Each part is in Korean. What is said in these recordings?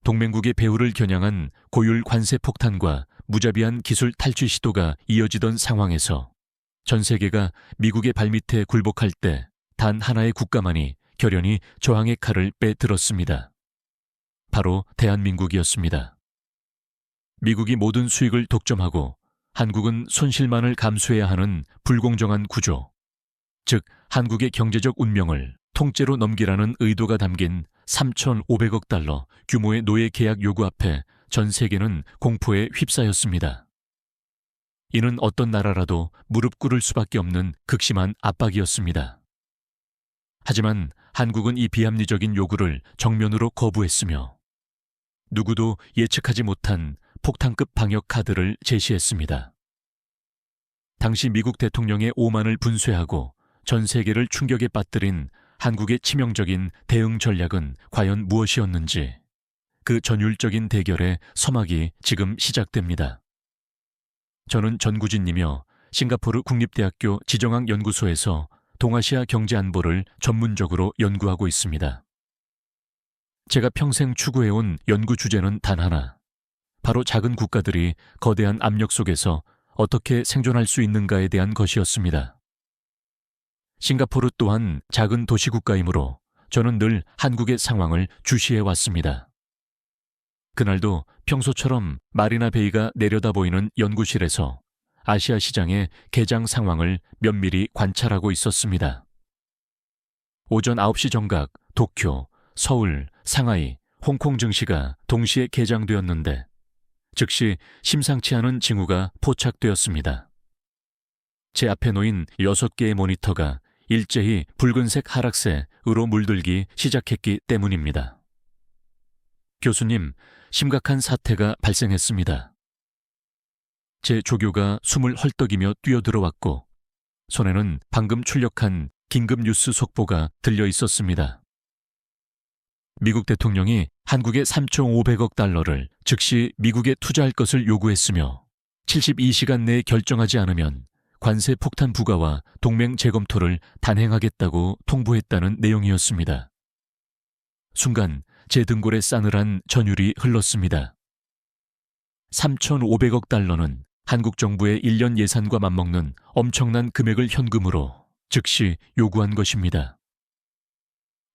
동맹국의 배후를 겨냥한 고율 관세 폭탄과 무자비한 기술 탈취 시도가 이어지던 상황에서 전 세계가 미국의 발밑에 굴복할 때 단 하나의 국가만이 결연히 저항의 칼을 빼들었습니다. 바로 대한민국이었습니다. 미국이 모든 수익을 독점하고 한국은 손실만을 감수해야 하는 불공정한 구조, 즉 한국의 경제적 운명을 통째로 넘기라는 의도가 담긴 3,500억 달러 규모의 노예 계약 요구 앞에 전 세계는 공포에 휩싸였습니다. 이는 어떤 나라라도 무릎 꿇을 수밖에 없는 극심한 압박이었습니다. 하지만 한국은 이 비합리적인 요구를 정면으로 거부했으며 누구도 예측하지 못한 폭탄급 방역 카드를 제시했습니다. 당시 미국 대통령의 오만을 분쇄하고 전 세계를 충격에 빠뜨린 한국의 치명적인 대응 전략은 과연 무엇이었는지, 그 전율적인 대결의 서막이 지금 시작됩니다. 저는 전구진이며 싱가포르 국립대학교 지정학연구소에서 동아시아 경제안보를 전문적으로 연구하고 있습니다. 제가 평생 추구해온 연구 주제는 단 하나, 바로 작은 국가들이 거대한 압력 속에서 어떻게 생존할 수 있는가에 대한 것이었습니다. 싱가포르 또한 작은 도시 국가이므로 저는 늘 한국의 상황을 주시해 왔습니다. 그날도 평소처럼 마리나 베이가 내려다 보이는 연구실에서 아시아 시장의 개장 상황을 면밀히 관찰하고 있었습니다. 오전 9시 정각 도쿄, 서울, 상하이, 홍콩 증시가 동시에 개장되었는데 즉시 심상치 않은 징후가 포착되었습니다. 제 앞에 놓인 6개의 모니터가 일제히 붉은색 하락세로 물들기 시작했기 때문입니다. 교수님, 심각한 사태가 발생했습니다. 제 조교가 숨을 헐떡이며 뛰어들어왔고 손에는 방금 출력한 긴급 뉴스 속보가 들려 있었습니다. 미국 대통령이 한국의 3,500억 달러를 즉시 미국에 투자할 것을 요구했으며 72시간 내에 결정하지 않으면 관세 폭탄 부과와 동맹 재검토를 단행하겠다고 통보했다는 내용이었습니다. 순간 제 등골에 싸늘한 전율이 흘렀습니다. 3,500억 달러는 한국 정부의 1년 예산과 맞먹는 엄청난 금액을 현금으로 즉시 요구한 것입니다.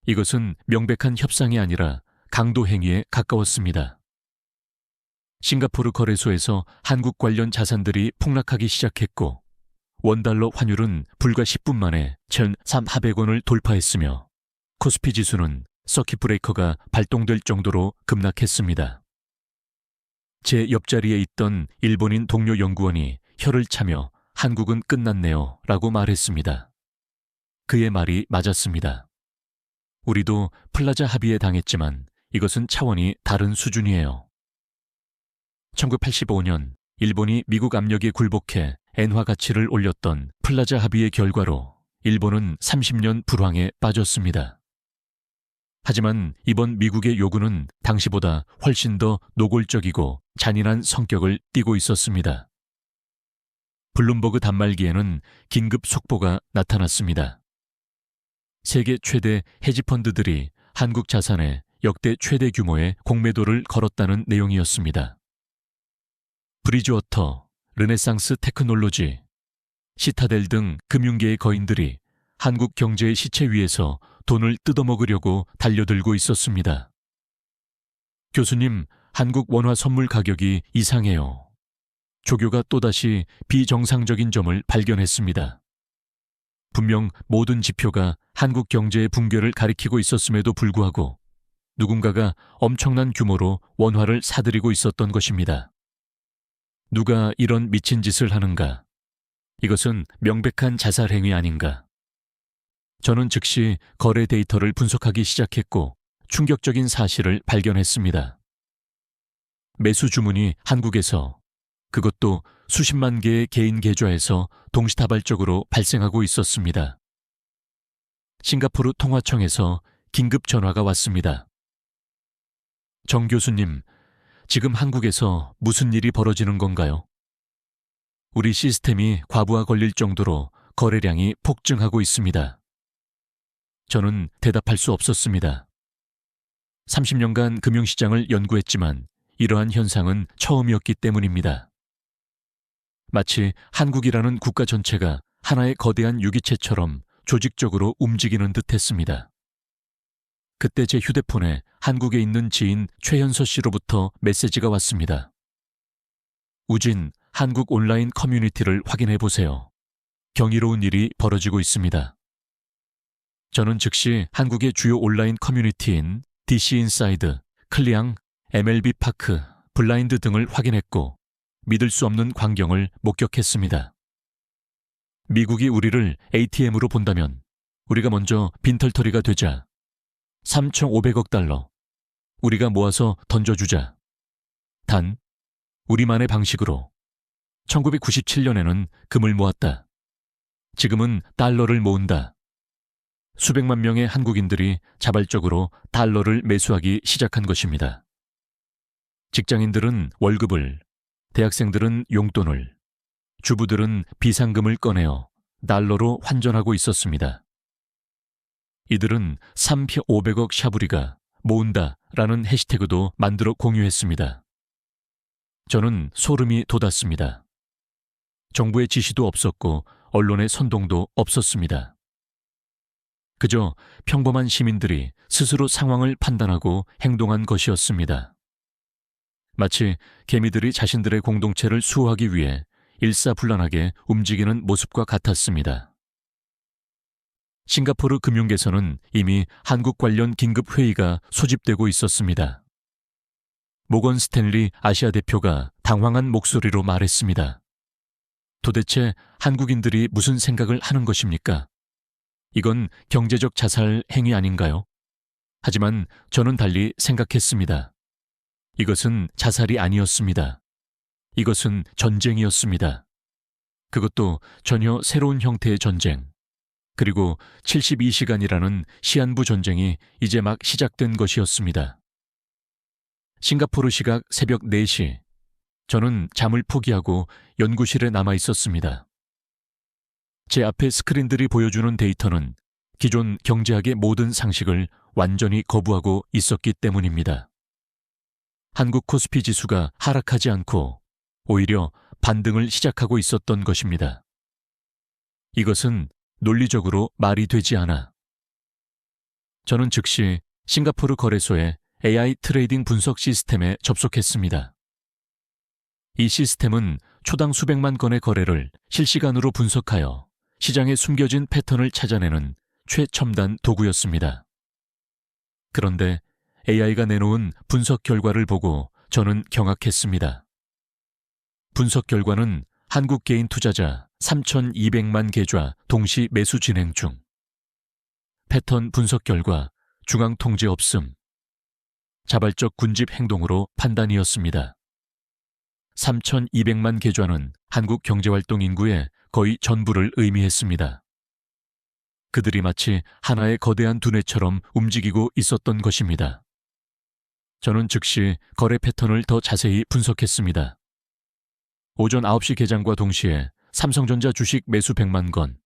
이것은 명백한 협상이 아니라 강도 행위에 가까웠습니다. 싱가포르 거래소에서 한국 관련 자산들이 폭락하기 시작했고 원달러 환율은 불과 10분 만에 1,400원을 돌파했으며 코스피 지수는 서킷 브레이커가 발동될 정도로 급락했습니다. 제 옆자리에 있던 일본인 동료 연구원이 혀를 차며 한국은 끝났네요 라고 말했습니다. 그의 말이 맞았습니다. 우리도 플라자 합의에 당했지만 이것은 차원이 다른 수준이에요. 1985년 일본이 미국 압력에 굴복해 엔화 가치를 올렸던 플라자 합의의 결과로 일본은 30년 불황에 빠졌습니다. 하지만 이번 미국의 요구는 당시보다 훨씬 더 노골적이고 잔인한 성격을 띠고 있었습니다. 블룸버그 단말기에는 긴급 속보가 나타났습니다. 세계 최대 헤지펀드들이 한국 자산에 역대 최대 규모의 공매도를 걸었다는 내용이었습니다. 브리지워터, 르네상스 테크놀로지, 시타델 등 금융계의 거인들이 한국 경제의 시체 위에서 돈을 뜯어먹으려고 달려들고 있었습니다. 교수님, 한국 원화 선물 가격이 이상해요. 조교가 또다시 비정상적인 점을 발견했습니다. 분명 모든 지표가 한국 경제의 붕괴를 가리키고 있었음에도 불구하고 누군가가 엄청난 규모로 원화를 사들이고 있었던 것입니다. 누가 이런 미친 짓을 하는가? 이것은 명백한 자살 행위 아닌가? 저는 즉시 거래 데이터를 분석하기 시작했고 충격적인 사실을 발견했습니다. 매수 주문이 한국에서, 그것도 수십만 개의 개인 계좌에서 동시다발적으로 발생하고 있었습니다. 싱가포르 통화청에서 긴급 전화가 왔습니다. 정 교수님, 지금 한국에서 무슨 일이 벌어지는 건가요? 우리 시스템이 과부하 걸릴 정도로 거래량이 폭증하고 있습니다. 저는 대답할 수 없었습니다. 30년간 금융시장을 연구했지만 이러한 현상은 처음이었기 때문입니다. 마치 한국이라는 국가 전체가 하나의 거대한 유기체처럼 조직적으로 움직이는 듯 했습니다. 그때 제 휴대폰에 한국에 있는 지인 최현서 씨로부터 메시지가 왔습니다. 우진, 한국 온라인 커뮤니티를 확인해 보세요. 경이로운 일이 벌어지고 있습니다. 저는 즉시 한국의 주요 온라인 커뮤니티인 DC 인사이드, 클리앙, MLB 파크, 블라인드 등을 확인했고 믿을 수 없는 광경을 목격했습니다. 미국이 우리를 ATM으로 본다면 우리가 먼저 빈털터리가 되자 3,500억 달러 우리가 모아서 던져주자. 단 우리만의 방식으로 1997년에는 금을 모았다. 지금은 달러를 모은다. 수백만 명의 한국인들이 자발적으로 달러를 매수하기 시작한 것입니다. 직장인들은 월급을, 대학생들은 용돈을, 주부들은 비상금을 꺼내어 달러로 환전하고 있었습니다. 이들은 3,500억 샤브리가 모은다라는 해시태그도 만들어 공유했습니다. 저는 소름이 돋았습니다. 정부의 지시도 없었고 언론의 선동도 없었습니다. 그저 평범한 시민들이 스스로 상황을 판단하고 행동한 것이었습니다. 마치 개미들이 자신들의 공동체를 수호하기 위해 일사불란하게 움직이는 모습과 같았습니다. 싱가포르 금융계에서는 이미 한국 관련 긴급회의가 소집되고 있었습니다. 모건 스탠리 아시아 대표가 당황한 목소리로 말했습니다. 도대체 한국인들이 무슨 생각을 하는 것입니까? 이건 경제적 자살 행위 아닌가요? 하지만 저는 달리 생각했습니다. 이것은 자살이 아니었습니다. 이것은 전쟁이었습니다. 그것도 전혀 새로운 형태의 전쟁. 그리고 72시간이라는 시한부 전쟁이 이제 막 시작된 것이었습니다. 싱가포르 시각 새벽 4시, 저는 잠을 포기하고 연구실에 남아 있었습니다. 제 앞에 스크린들이 보여주는 데이터는 기존 경제학의 모든 상식을 완전히 거부하고 있었기 때문입니다. 한국 코스피 지수가 하락하지 않고 오히려 반등을 시작하고 있었던 것입니다. 이것은 논리적으로 말이 되지 않아. 저는 즉시 싱가포르 거래소의 AI 트레이딩 분석 시스템에 접속했습니다. 이 시스템은 초당 수백만 건의 거래를 실시간으로 분석하여 시장에 숨겨진 패턴을 찾아내는 최첨단 도구였습니다. 그런데 AI가 내놓은 분석 결과를 보고 저는 경악했습니다. 분석 결과는 한국 개인 투자자 3,200만 계좌 동시 매수 진행 중. 패턴 분석 결과 중앙 통제 없음. 자발적 군집 행동으로 판단이었습니다. 3,200만 계좌는 한국 경제활동 인구의 거의 전부를 의미했습니다. 그들이 마치 하나의 거대한 두뇌처럼 움직이고 있었던 것입니다. 저는 즉시 거래 패턴을 더 자세히 분석했습니다. 오전 9시 개장과 동시에 삼성전자 주식 매수 100만 건,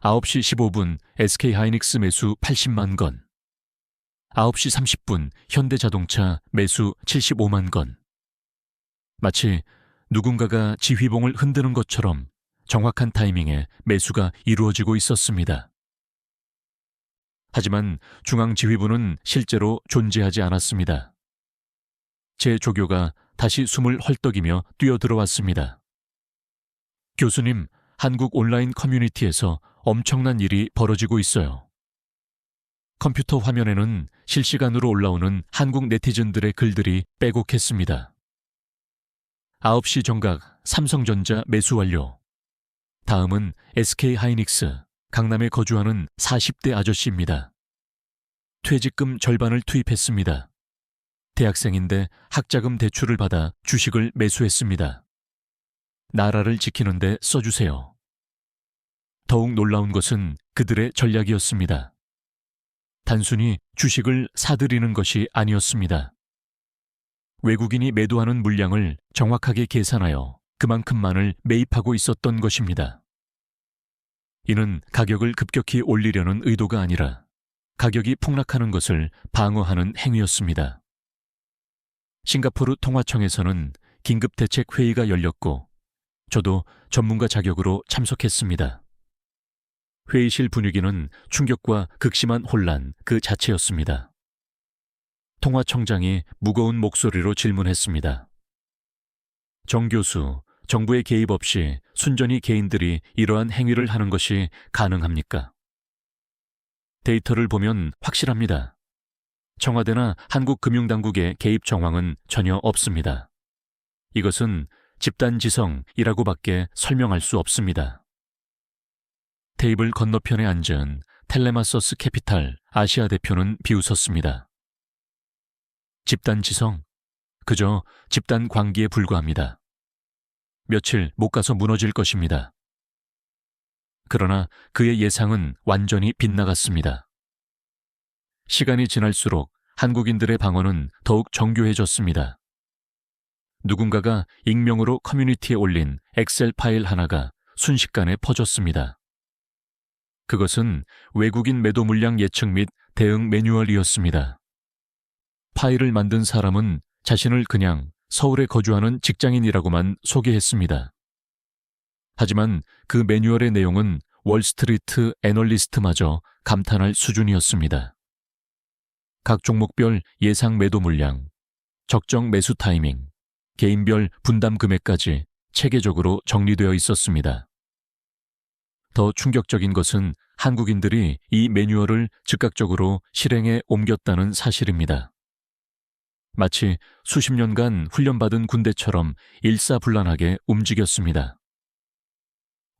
9시 15분 SK하이닉스 매수 80만 건, 9시 30분 현대자동차 매수 75만 건. 마치 누군가가 지휘봉을 흔드는 것처럼 정확한 타이밍에 매수가 이루어지고 있었습니다. 하지만 중앙지휘부는 실제로 존재하지 않았습니다. 제 조교가 다시 숨을 헐떡이며 뛰어들어왔습니다. 교수님, 한국 온라인 커뮤니티에서 엄청난 일이 벌어지고 있어요. 컴퓨터 화면에는 실시간으로 올라오는 한국 네티즌들의 글들이 빼곡했습니다. 9시 정각 삼성전자 매수 완료. 다음은 SK하이닉스, 강남에 거주하는 40대 아저씨입니다. 퇴직금 절반을 투입했습니다. 대학생인데 학자금 대출을 받아 주식을 매수했습니다. 나라를 지키는데 써주세요. 더욱 놀라운 것은 그들의 전략이었습니다. 단순히 주식을 사들이는 것이 아니었습니다. 외국인이 매도하는 물량을 정확하게 계산하여 그만큼만을 매입하고 있었던 것입니다. 이는 가격을 급격히 올리려는 의도가 아니라 가격이 폭락하는 것을 방어하는 행위였습니다. 싱가포르 통화청에서는 긴급대책 회의가 열렸고 저도 전문가 자격으로 참석했습니다. 회의실 분위기는 충격과 극심한 혼란 그 자체였습니다. 통화청장이 무거운 목소리로 질문했습니다. 정 교수, 정부의 개입 없이 순전히 개인들이 이러한 행위를 하는 것이 가능합니까? 데이터를 보면 확실합니다. 청와대나 한국금융당국의 개입 정황은 전혀 없습니다. 이것은 집단지성이라고밖에 설명할 수 없습니다. 테이블 건너편에 앉은 텔레마서스 캐피탈 아시아 대표는 비웃었습니다. 집단지성? 그저 집단 관계에 불과합니다. 며칠 못 가서 무너질 것입니다. 그러나 그의 예상은 완전히 빗나갔습니다. 시간이 지날수록 한국인들의 방언은 더욱 정교해졌습니다. 누군가가 익명으로 커뮤니티에 올린 엑셀 파일 하나가 순식간에 퍼졌습니다. 그것은 외국인 매도 물량 예측 및 대응 매뉴얼이었습니다. 파일을 만든 사람은 자신을 그냥 서울에 거주하는 직장인이라고만 소개했습니다. 하지만 그 매뉴얼의 내용은 월스트리트 애널리스트마저 감탄할 수준이었습니다. 각 종목별 예상 매도 물량, 적정 매수 타이밍, 개인별 분담 금액까지 체계적으로 정리되어 있었습니다. 더 충격적인 것은 한국인들이 이 매뉴얼을 즉각적으로 실행에 옮겼다는 사실입니다. 마치 수십 년간 훈련받은 군대처럼 일사불란하게 움직였습니다.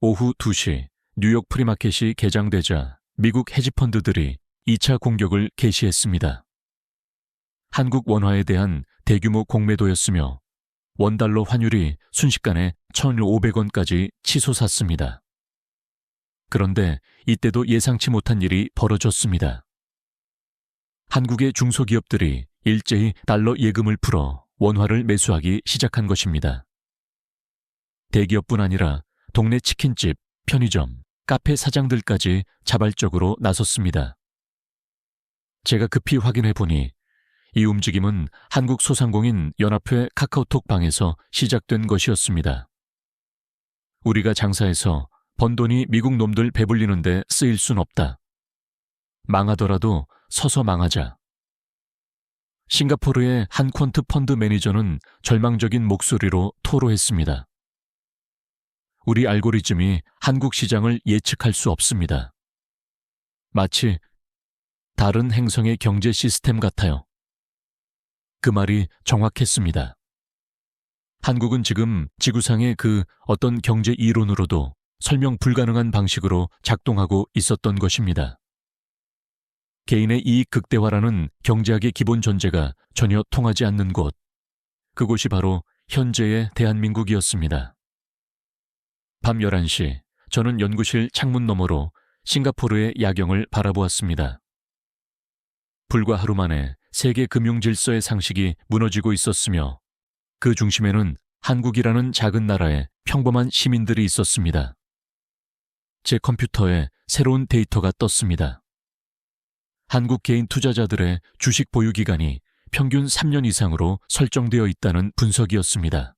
오후 2시 뉴욕 프리마켓이 개장되자 미국 헤지펀드들이 2차 공격을 개시했습니다. 한국 원화에 대한 대규모 공매도였으며 원달러 환율이 순식간에 1,500원까지 치솟았습니다. 그런데 이때도 예상치 못한 일이 벌어졌습니다. 한국의 중소기업들이 일제히 달러 예금을 풀어 원화를 매수하기 시작한 것입니다. 대기업뿐 아니라 동네 치킨집, 편의점, 카페 사장들까지 자발적으로 나섰습니다. 제가 급히 확인해 보니 이 움직임은 한국 소상공인 연합회 카카오톡 방에서 시작된 것이었습니다. 우리가 장사해서 번 돈이 미국 놈들 배불리는데 쓰일 순 없다. 망하더라도 서서 망하자. 싱가포르의 한 퀀트 펀드 매니저는 절망적인 목소리로 토로했습니다. 우리 알고리즘이 한국 시장을 예측할 수 없습니다. 마치 다른 행성의 경제 시스템 같아요. 그 말이 정확했습니다. 한국은 지금 지구상의 그 어떤 경제 이론으로도 설명 불가능한 방식으로 작동하고 있었던 것입니다. 개인의 이익 극대화라는 경제학의 기본 전제가 전혀 통하지 않는 곳, 그곳이 바로 현재의 대한민국이었습니다. 밤 11시, 저는 연구실 창문 너머로 싱가포르의 야경을 바라보았습니다. 불과 하루 만에 세계 금융 질서의 상식이 무너지고 있었으며 그 중심에는 한국이라는 작은 나라의 평범한 시민들이 있었습니다. 제 컴퓨터에 새로운 데이터가 떴습니다. 한국 개인 투자자들의 주식 보유 기간이 평균 3년 이상으로 설정되어 있다는 분석이었습니다.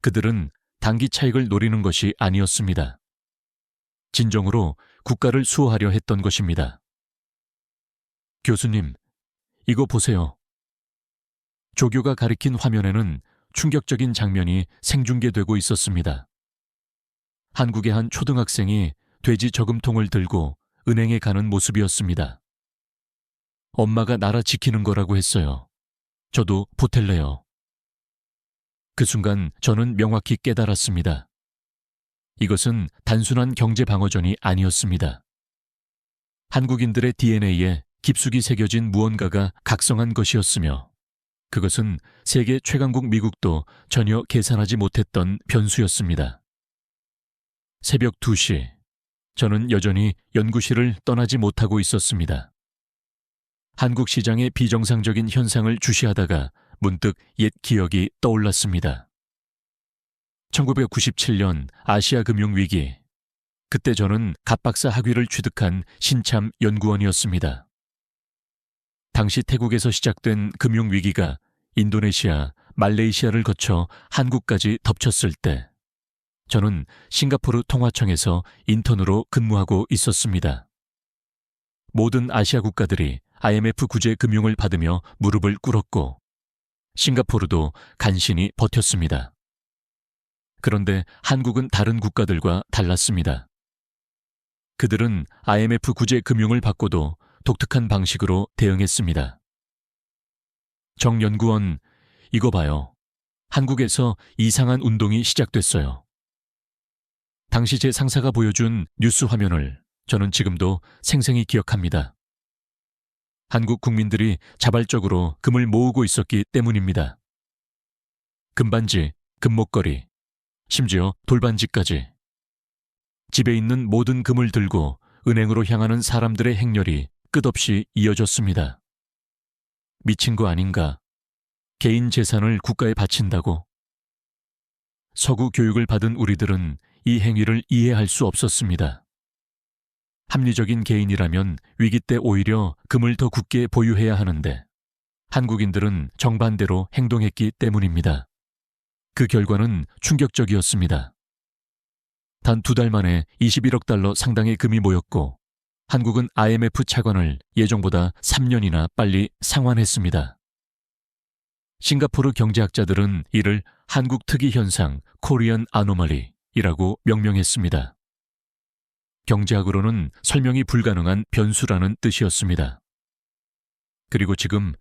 그들은 단기 차익을 노리는 것이 아니었습니다. 진정으로 국가를 수호하려 했던 것입니다. 교수님, 이거 보세요. 조교가 가리킨 화면에는 충격적인 장면이 생중계되고 있었습니다. 한국의 한 초등학생이 돼지 저금통을 들고 은행에 가는 모습이었습니다. 엄마가 나라 지키는 거라고 했어요. 저도 보탤래요. 그 순간 저는 명확히 깨달았습니다. 이것은 단순한 경제 방어전이 아니었습니다. 한국인들의 DNA에 깊숙이 새겨진 무언가가 각성한 것이었으며 그것은 세계 최강국 미국도 전혀 계산하지 못했던 변수였습니다. 새벽 2시, 저는 여전히 연구실을 떠나지 못하고 있었습니다. 한국 시장의 비정상적인 현상을 주시하다가 문득 옛 기억이 떠올랐습니다. 1997년 아시아 금융위기, 그때 저는 갑박사 학위를 취득한 신참 연구원이었습니다. 당시 태국에서 시작된 금융위기가 인도네시아, 말레이시아를 거쳐 한국까지 덮쳤을 때 저는 싱가포르 통화청에서 인턴으로 근무하고 있었습니다. 모든 아시아 국가들이 IMF 구제 금융을 받으며 무릎을 꿇었고 싱가포르도 간신히 버텼습니다. 그런데 한국은 다른 국가들과 달랐습니다. 그들은 IMF 구제 금융을 받고도 독특한 방식으로 대응했습니다. 정 연구원, 이거 봐요. 한국에서 이상한 운동이 시작됐어요. 당시 제 상사가 보여준 뉴스 화면을 저는 지금도 생생히 기억합니다. 한국 국민들이 자발적으로 금을 모으고 있었기 때문입니다. 금반지, 금목걸이, 심지어 돌반지까지. 집에 있는 모든 금을 들고 은행으로 향하는 사람들의 행렬이 끝없이 이어졌습니다. 미친 거 아닌가? 개인 재산을 국가에 바친다고? 서구 교육을 받은 우리들은 이 행위를 이해할 수 없었습니다. 합리적인 개인이라면 위기 때 오히려 금을 더 굳게 보유해야 하는데 한국인들은 정반대로 행동했기 때문입니다. 그 결과는 충격적이었습니다. 단 2달 만에 21억 달러 상당의 금이 모였고 한국은 IMF 차관을 예정보다 3년이나 빨리 상환했습니다. 싱가포르 경제학자들은 이를 한국 특이 현상 코리안 아노멀리이라고 명명했습니다. 경제학으로는 설명이 불가능한 변수라는 뜻이었습니다. 그리고 지금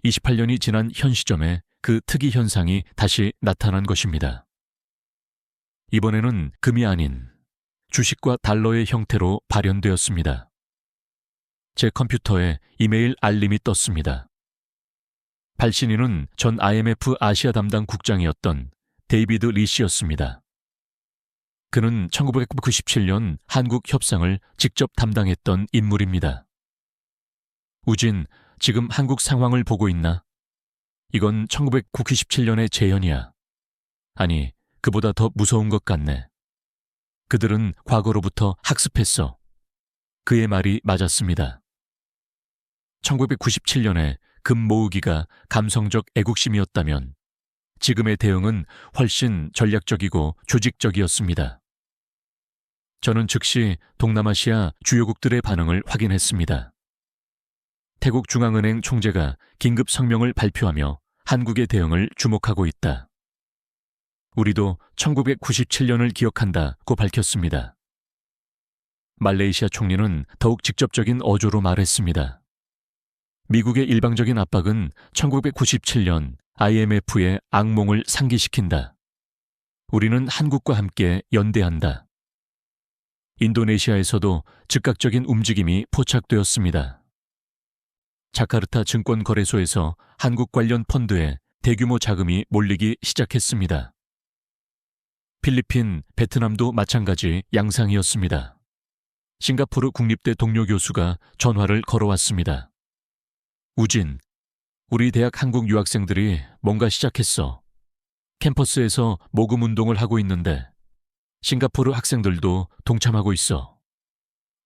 28년이 지난 현 시점에 그 특이 현상이 다시 나타난 것입니다. 이번에는 금이 아닌 주식과 달러의 형태로 발현되었습니다. 제 컴퓨터에 이메일 알림이 떴습니다. 발신인은 전 IMF 아시아 담당 국장이었던 데이비드 리 씨였습니다. 그는 1997년 한국 협상을 직접 담당했던 인물입니다. 우진, 지금 한국 상황을 보고 있나? 이건 1997년의 재현이야. 아니, 그보다 더 무서운 것 같네. 그들은 과거로부터 학습했어. 그의 말이 맞았습니다. 1997년에 금 모으기가 감성적 애국심이었다면 지금의 대응은 훨씬 전략적이고 조직적이었습니다. 저는 즉시 동남아시아 주요국들의 반응을 확인했습니다. 태국 중앙은행 총재가 긴급 성명을 발표하며 한국의 대응을 주목하고 있다. 우리도 1997년을 기억한다고 밝혔습니다. 말레이시아 총리는 더욱 직접적인 어조로 말했습니다. 미국의 일방적인 압박은 1997년 IMF의 악몽을 상기시킨다. 우리는 한국과 함께 연대한다. 인도네시아에서도 즉각적인 움직임이 포착되었습니다. 자카르타 증권거래소에서 한국 관련 펀드에 대규모 자금이 몰리기 시작했습니다. 필리핀, 베트남도 마찬가지 양상이었습니다. 싱가포르 국립대 동료 교수가 전화를 걸어왔습니다. 우진, 우리 대학 한국 유학생들이 뭔가 시작했어. 캠퍼스에서 모금 운동을 하고 있는데 싱가포르 학생들도 동참하고 있어.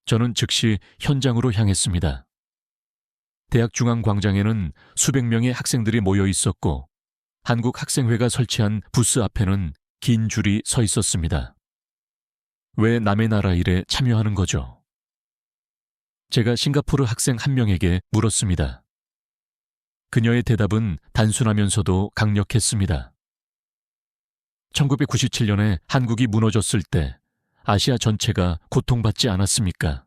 저는 즉시 현장으로 향했습니다. 대학 중앙광장에는 수백 명의 학생들이 모여 있었고 한국학생회가 설치한 부스 앞에는 긴 줄이 서 있었습니다. 왜 남의 나라 일에 참여하는 거죠? 제가 싱가포르 학생 한 명에게 물었습니다. 그녀의 대답은 단순하면서도 강력했습니다. 1997년에 한국이 무너졌을 때 아시아 전체가 고통받지 않았습니까?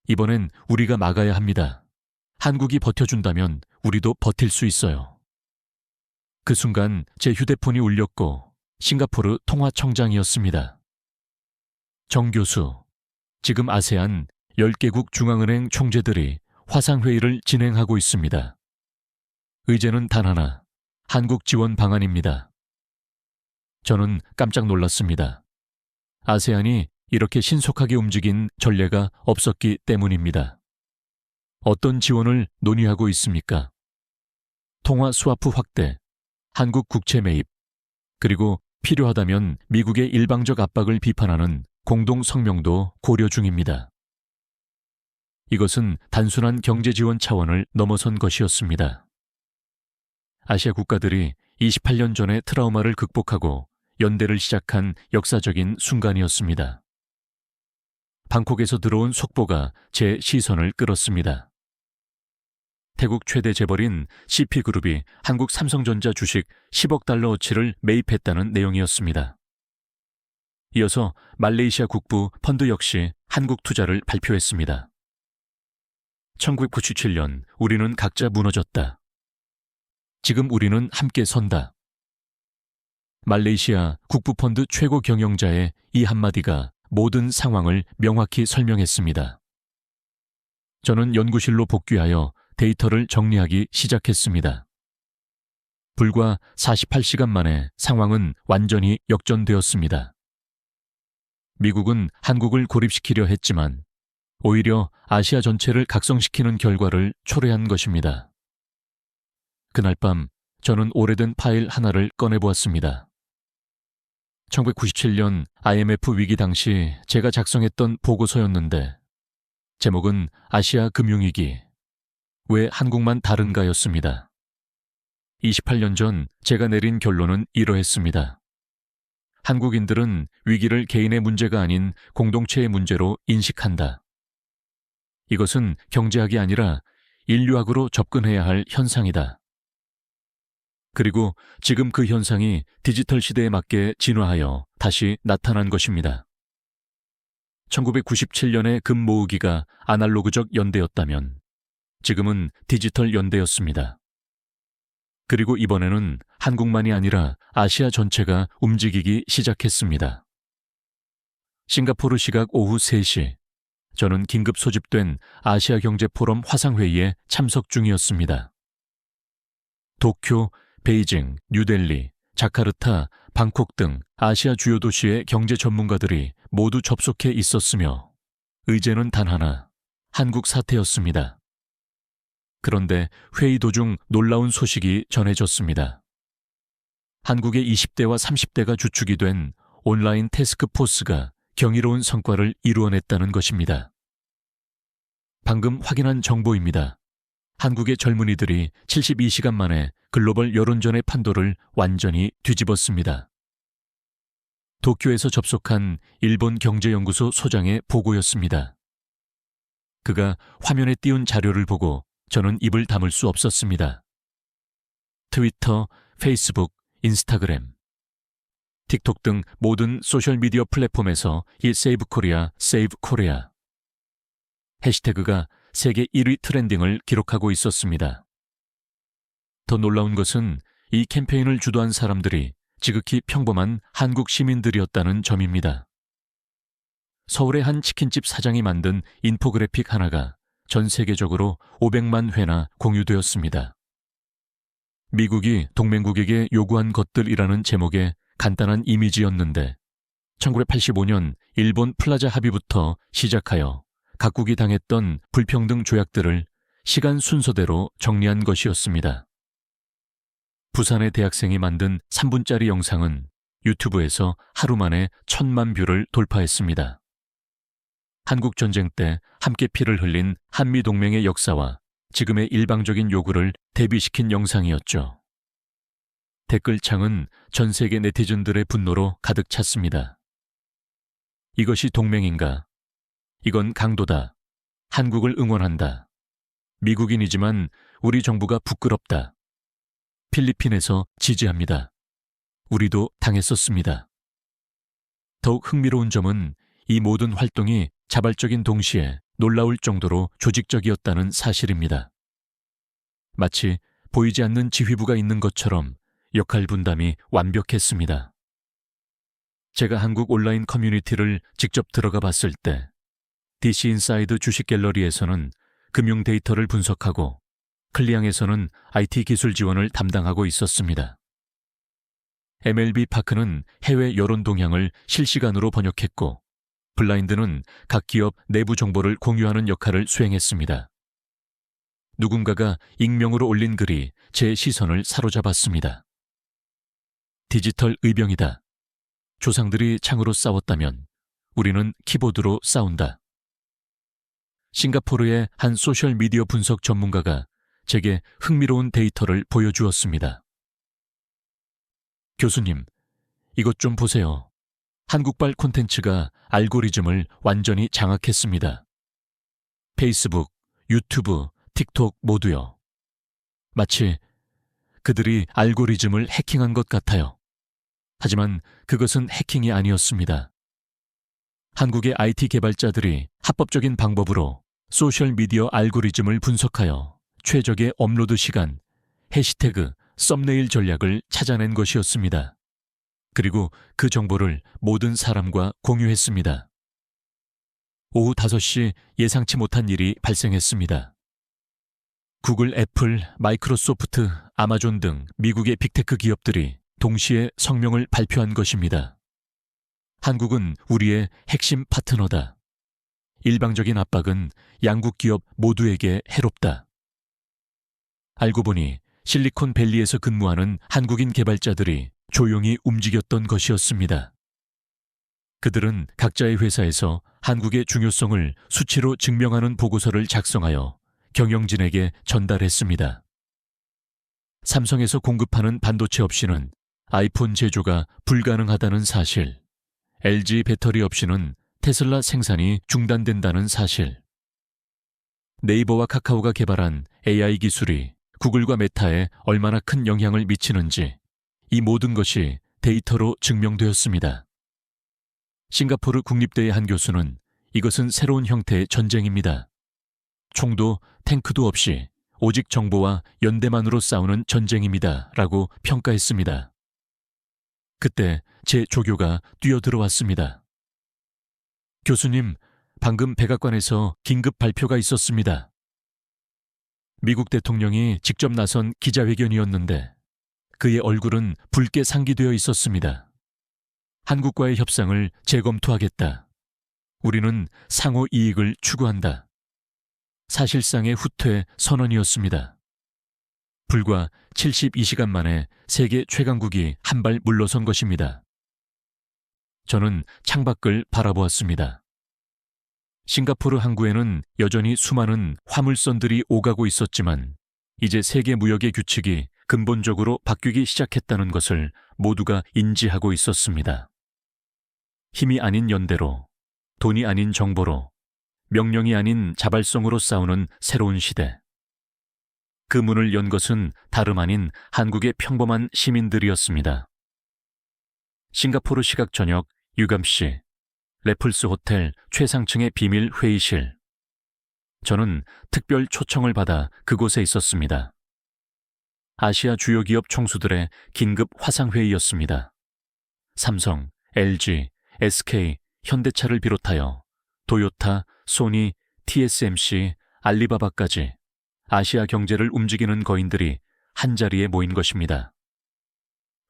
이번엔 우리가 막아야 합니다. 한국이 버텨준다면 우리도 버틸 수 있어요. 그 순간 제 휴대폰이 울렸고 싱가포르 통화청장이었습니다. 정 교수, 지금 아세안 10개국 중앙은행 총재들이 화상회의를 진행하고 있습니다. 의제는 단 하나, 한국 지원 방안입니다. 저는 깜짝 놀랐습니다. 아세안이 이렇게 신속하게 움직인 전례가 없었기 때문입니다. 어떤 지원을 논의하고 있습니까? 통화 스와프 확대, 한국 국채 매입, 그리고 필요하다면 미국의 일방적 압박을 비판하는 공동 성명도 고려 중입니다. 이것은 단순한 경제 지원 차원을 넘어선 것이었습니다. 아시아 국가들이 28년 전의 트라우마를 극복하고 연대를 시작한 역사적인 순간이었습니다. 방콕에서 들어온 속보가 제 시선을 끌었습니다. 태국 최대 재벌인 CP그룹이 한국 삼성전자 주식 10억 달러어치를 매입했다는 내용이었습니다. 이어서 말레이시아 국부 펀드 역시 한국 투자를 발표했습니다. 1997년 우리는 각자 무너졌다. 지금 우리는 함께 선다. 말레이시아 국부펀드 최고 경영자의 이 한마디가 모든 상황을 명확히 설명했습니다. 저는 연구실로 복귀하여 데이터를 정리하기 시작했습니다. 불과 48시간 만에 상황은 완전히 역전되었습니다. 미국은 한국을 고립시키려 했지만 오히려 아시아 전체를 각성시키는 결과를 초래한 것입니다. 그날 밤 저는 오래된 파일 하나를 꺼내보았습니다. 1997년 IMF 위기 당시 제가 작성했던 보고서였는데 제목은 아시아 금융위기, 왜 한국만 다른가였습니다. 28년 전 제가 내린 결론은 이러했습니다. 한국인들은 위기를 개인의 문제가 아닌 공동체의 문제로 인식한다. 이것은 경제학이 아니라 인류학으로 접근해야 할 현상이다. 그리고 지금 그 현상이 디지털 시대에 맞게 진화하여 다시 나타난 것입니다. 1997년의 금 모으기가 아날로그적 연대였다면 지금은 디지털 연대였습니다. 그리고 이번에는 한국만이 아니라 아시아 전체가 움직이기 시작했습니다. 싱가포르 시각 오후 3시, 저는 긴급 소집된 아시아 경제 포럼 화상회의에 참석 중이었습니다. 도쿄, 베이징, 뉴델리, 자카르타, 방콕 등 아시아 주요 도시의 경제 전문가들이 모두 접속해 있었으며 의제는 단 하나, 한국 사태였습니다. 그런데 회의 도중 놀라운 소식이 전해졌습니다. 한국의 20대와 30대가 주축이 된 온라인 태스크포스가 경이로운 성과를 이루어냈다는 것입니다. 방금 확인한 정보입니다. 한국의 젊은이들이 72시간 만에 글로벌 여론전의 판도를 완전히 뒤집었습니다. 도쿄에서 접속한 일본 경제연구소 소장의 보고였습니다. 그가 화면에 띄운 자료를 보고 저는 입을 다물 수 없었습니다. 트위터, 페이스북, 인스타그램, 틱톡 등 모든 소셜미디어 플랫폼에서 이 세이브 코리아, 세이브 코리아 해시태그가 세계 1위 트렌딩을 기록하고 있었습니다. 더 놀라운 것은 이 캠페인을 주도한 사람들이 지극히 평범한 한국 시민들이었다는 점입니다. 서울의 한 치킨집 사장이 만든 인포그래픽 하나가 전 세계적으로 500만 회나 공유되었습니다. 미국이 동맹국에게 요구한 것들이라는 제목의 간단한 이미지였는데 1985년 일본 플라자 합의부터 시작하여 각국이 당했던 불평등 조약들을 시간 순서대로 정리한 것이었습니다. 부산의 대학생이 만든 3분짜리 영상은 유튜브에서 하루 만에 1000만 뷰를 돌파했습니다. 한국전쟁 때 함께 피를 흘린 한미동맹의 역사와 지금의 일방적인 요구를 대비시킨 영상이었죠. 댓글창은 전 세계 네티즌들의 분노로 가득 찼습니다. 이것이 동맹인가? 이건 강도다. 한국을 응원한다. 미국인이지만 우리 정부가 부끄럽다. 필리핀에서 지지합니다. 우리도 당했었습니다. 더욱 흥미로운 점은 이 모든 활동이 자발적인 동시에 놀라울 정도로 조직적이었다는 사실입니다. 마치 보이지 않는 지휘부가 있는 것처럼 역할 분담이 완벽했습니다. 제가 한국 온라인 커뮤니티를 직접 들어가 봤을 때 DC인사이드 주식 갤러리에서는 금융 데이터를 분석하고 클리앙에서는 IT 기술 지원을 담당하고 있었습니다. MLB 파크는 해외 여론 동향을 실시간으로 번역했고 블라인드는 각 기업 내부 정보를 공유하는 역할을 수행했습니다. 누군가가 익명으로 올린 글이 제 시선을 사로잡았습니다. 디지털 의병이다. 조상들이 창으로 싸웠다면 우리는 키보드로 싸운다. 싱가포르의 한 소셜미디어 분석 전문가가 제게 흥미로운 데이터를 보여주었습니다. 교수님, 이것 좀 보세요. 한국발 콘텐츠가 알고리즘을 완전히 장악했습니다. 페이스북, 유튜브, 틱톡 모두요. 마치 그들이 알고리즘을 해킹한 것 같아요. 하지만 그것은 해킹이 아니었습니다. 한국의 IT 개발자들이 합법적인 방법으로 소셜미디어 알고리즘을 분석하여 최적의 업로드 시간, 해시태그, 썸네일 전략을 찾아낸 것이었습니다. 그리고 그 정보를 모든 사람과 공유했습니다. 오후 5시 예상치 못한 일이 발생했습니다. 구글, 애플, 마이크로소프트, 아마존 등 미국의 빅테크 기업들이 동시에 성명을 발표한 것입니다. 한국은 우리의 핵심 파트너다. 일방적인 압박은 양국 기업 모두에게 해롭다. 알고 보니 실리콘밸리에서 근무하는 한국인 개발자들이 조용히 움직였던 것이었습니다. 그들은 각자의 회사에서 한국의 중요성을 수치로 증명하는 보고서를 작성하여 경영진에게 전달했습니다. 삼성에서 공급하는 반도체 없이는 아이폰 제조가 불가능하다는 사실, LG 배터리 없이는 테슬라 생산이 중단된다는 사실, 네이버와 카카오가 개발한 AI 기술이 구글과 메타에 얼마나 큰 영향을 미치는지 이 모든 것이 데이터로 증명되었습니다. 싱가포르 국립대의 한 교수는 이것은 새로운 형태의 전쟁입니다. 총도 탱크도 없이 오직 정보와 연대만으로 싸우는 전쟁입니다. 라고 평가했습니다. 그때 제 조교가 뛰어들어왔습니다. 교수님, 방금 백악관에서 긴급 발표가 있었습니다. 미국 대통령이 직접 나선 기자회견이었는데 그의 얼굴은 붉게 상기되어 있었습니다. 한국과의 협상을 재검토하겠다. 우리는 상호 이익을 추구한다. 사실상의 후퇴 선언이었습니다. 불과 72시간 만에 세계 최강국이 한 발 물러선 것입니다. 저는 창밖을 바라보았습니다. 싱가포르 항구에는 여전히 수많은 화물선들이 오가고 있었지만 이제 세계 무역의 규칙이 근본적으로 바뀌기 시작했다는 것을 모두가 인지하고 있었습니다. 힘이 아닌 연대로, 돈이 아닌 정보로, 명령이 아닌 자발성으로 싸우는 새로운 시대. 그 문을 연 것은 다름 아닌 한국의 평범한 시민들이었습니다. 싱가포르 시각 저녁 유감시, 레플스 호텔 최상층의 비밀 회의실. 저는 특별 초청을 받아 그곳에 있었습니다. 아시아 주요 기업 총수들의 긴급 화상회의였습니다. 삼성, LG, SK, 현대차를 비롯하여 도요타, 소니, TSMC, 알리바바까지 아시아 경제를 움직이는 거인들이 한자리에 모인 것입니다.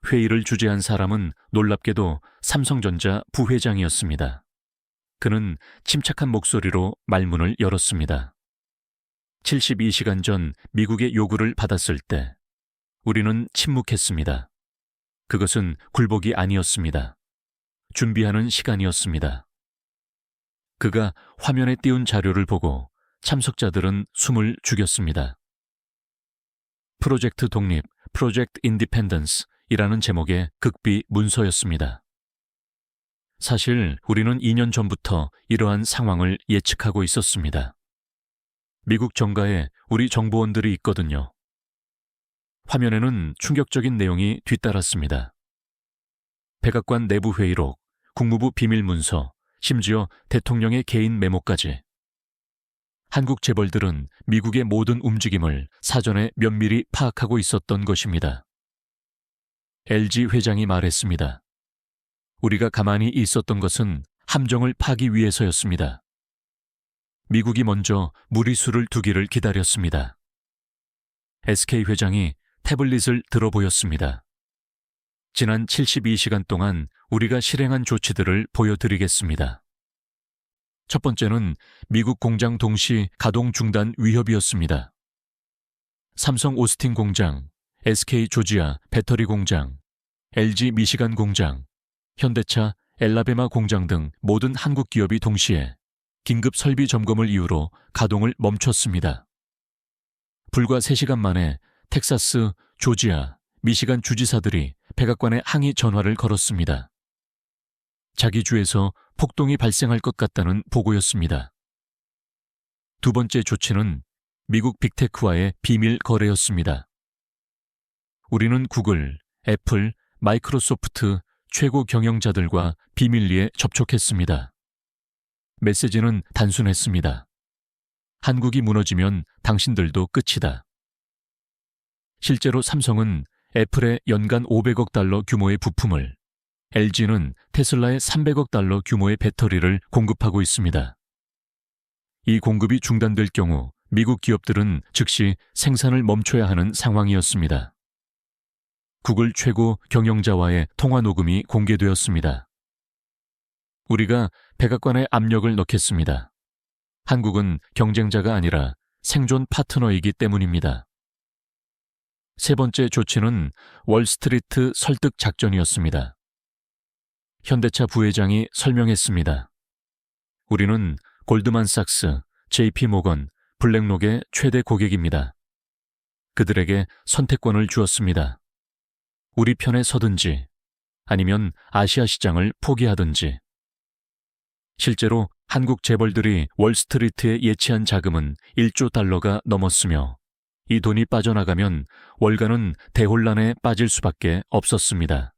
회의를 주재한 사람은 놀랍게도 삼성전자 부회장이었습니다. 그는 침착한 목소리로 말문을 열었습니다. 72시간 전 미국의 요구를 받았을 때 우리는 침묵했습니다. 그것은 굴복이 아니었습니다. 준비하는 시간이었습니다. 그가 화면에 띄운 자료를 보고 참석자들은 숨을 죽였습니다. 프로젝트 독립, 프로젝트 인디펜던스 이라는 제목의 극비 문서였습니다. 사실 우리는 2년 전부터 이러한 상황을 예측하고 있었습니다. 미국 정가에 우리 정보원들이 있거든요. 화면에는 충격적인 내용이 뒤따랐습니다. 백악관 내부 회의록, 국무부 비밀 문서, 심지어 대통령의 개인 메모까지. 한국 재벌들은 미국의 모든 움직임을 사전에 면밀히 파악하고 있었던 것입니다. LG 회장이 말했습니다. 우리가 가만히 있었던 것은 함정을 파기 위해서였습니다. 미국이 먼저 무리수를 두기를 기다렸습니다. SK 회장이 태블릿을 들어 보였습니다. 지난 72시간 동안 우리가 실행한 조치들을 보여드리겠습니다. 첫 번째는 미국 공장 동시 가동 중단 위협이었습니다. 삼성 오스틴 공장, SK 조지아 배터리 공장, LG 미시간 공장, 현대차 엘라베마 공장 등 모든 한국 기업이 동시에 긴급 설비 점검을 이유로 가동을 멈췄습니다. 불과 3시간 만에 텍사스, 조지아, 미시간 주지사들이 백악관에 항의 전화를 걸었습니다. 자기 주에서 폭동이 발생할 것 같다는 보고였습니다. 두 번째 조치는 미국 빅테크와의 비밀 거래였습니다. 우리는 구글, 애플, 마이크로소프트 최고 경영자들과 비밀리에 접촉했습니다. 메시지는 단순했습니다. 한국이 무너지면 당신들도 끝이다. 실제로 삼성은 애플의 연간 500억 달러 규모의 부품을, LG는 테슬라의 300억 달러 규모의 배터리를 공급하고 있습니다. 이 공급이 중단될 경우 미국 기업들은 즉시 생산을 멈춰야 하는 상황이었습니다. 구글 최고 경영자와의 통화 녹음이 공개되었습니다. 우리가 백악관에 압력을 넣겠습니다. 한국은 경쟁자가 아니라 생존 파트너이기 때문입니다. 세 번째 조치는 월스트리트 설득 작전이었습니다. 현대차 부회장이 설명했습니다. 우리는 골드만삭스, JP모건, 블랙록의 최대 고객입니다. 그들에게 선택권을 주었습니다. 우리 편에 서든지 아니면 아시아 시장을 포기하든지. 실제로 한국 재벌들이 월스트리트에 예치한 자금은 1조 달러가 넘었으며 이 돈이 빠져나가면 월가는 대혼란에 빠질 수밖에 없었습니다.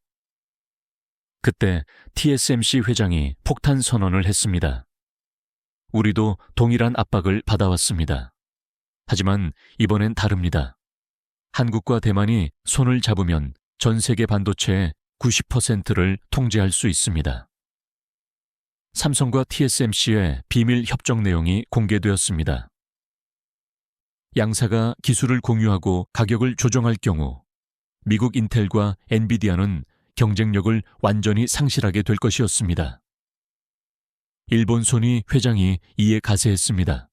그때 TSMC 회장이 폭탄 선언을 했습니다. 우리도 동일한 압박을 받아왔습니다. 하지만 이번엔 다릅니다. 한국과 대만이 손을 잡으면 전 세계 반도체의 90%를 통제할 수 있습니다. 삼성과 TSMC의 비밀 협정 내용이 공개되었습니다. 양사가 기술을 공유하고 가격을 조정할 경우 미국 인텔과 엔비디아는 경쟁력을 완전히 상실하게 될 것이었습니다. 일본 소니 회장이 이에 가세했습니다.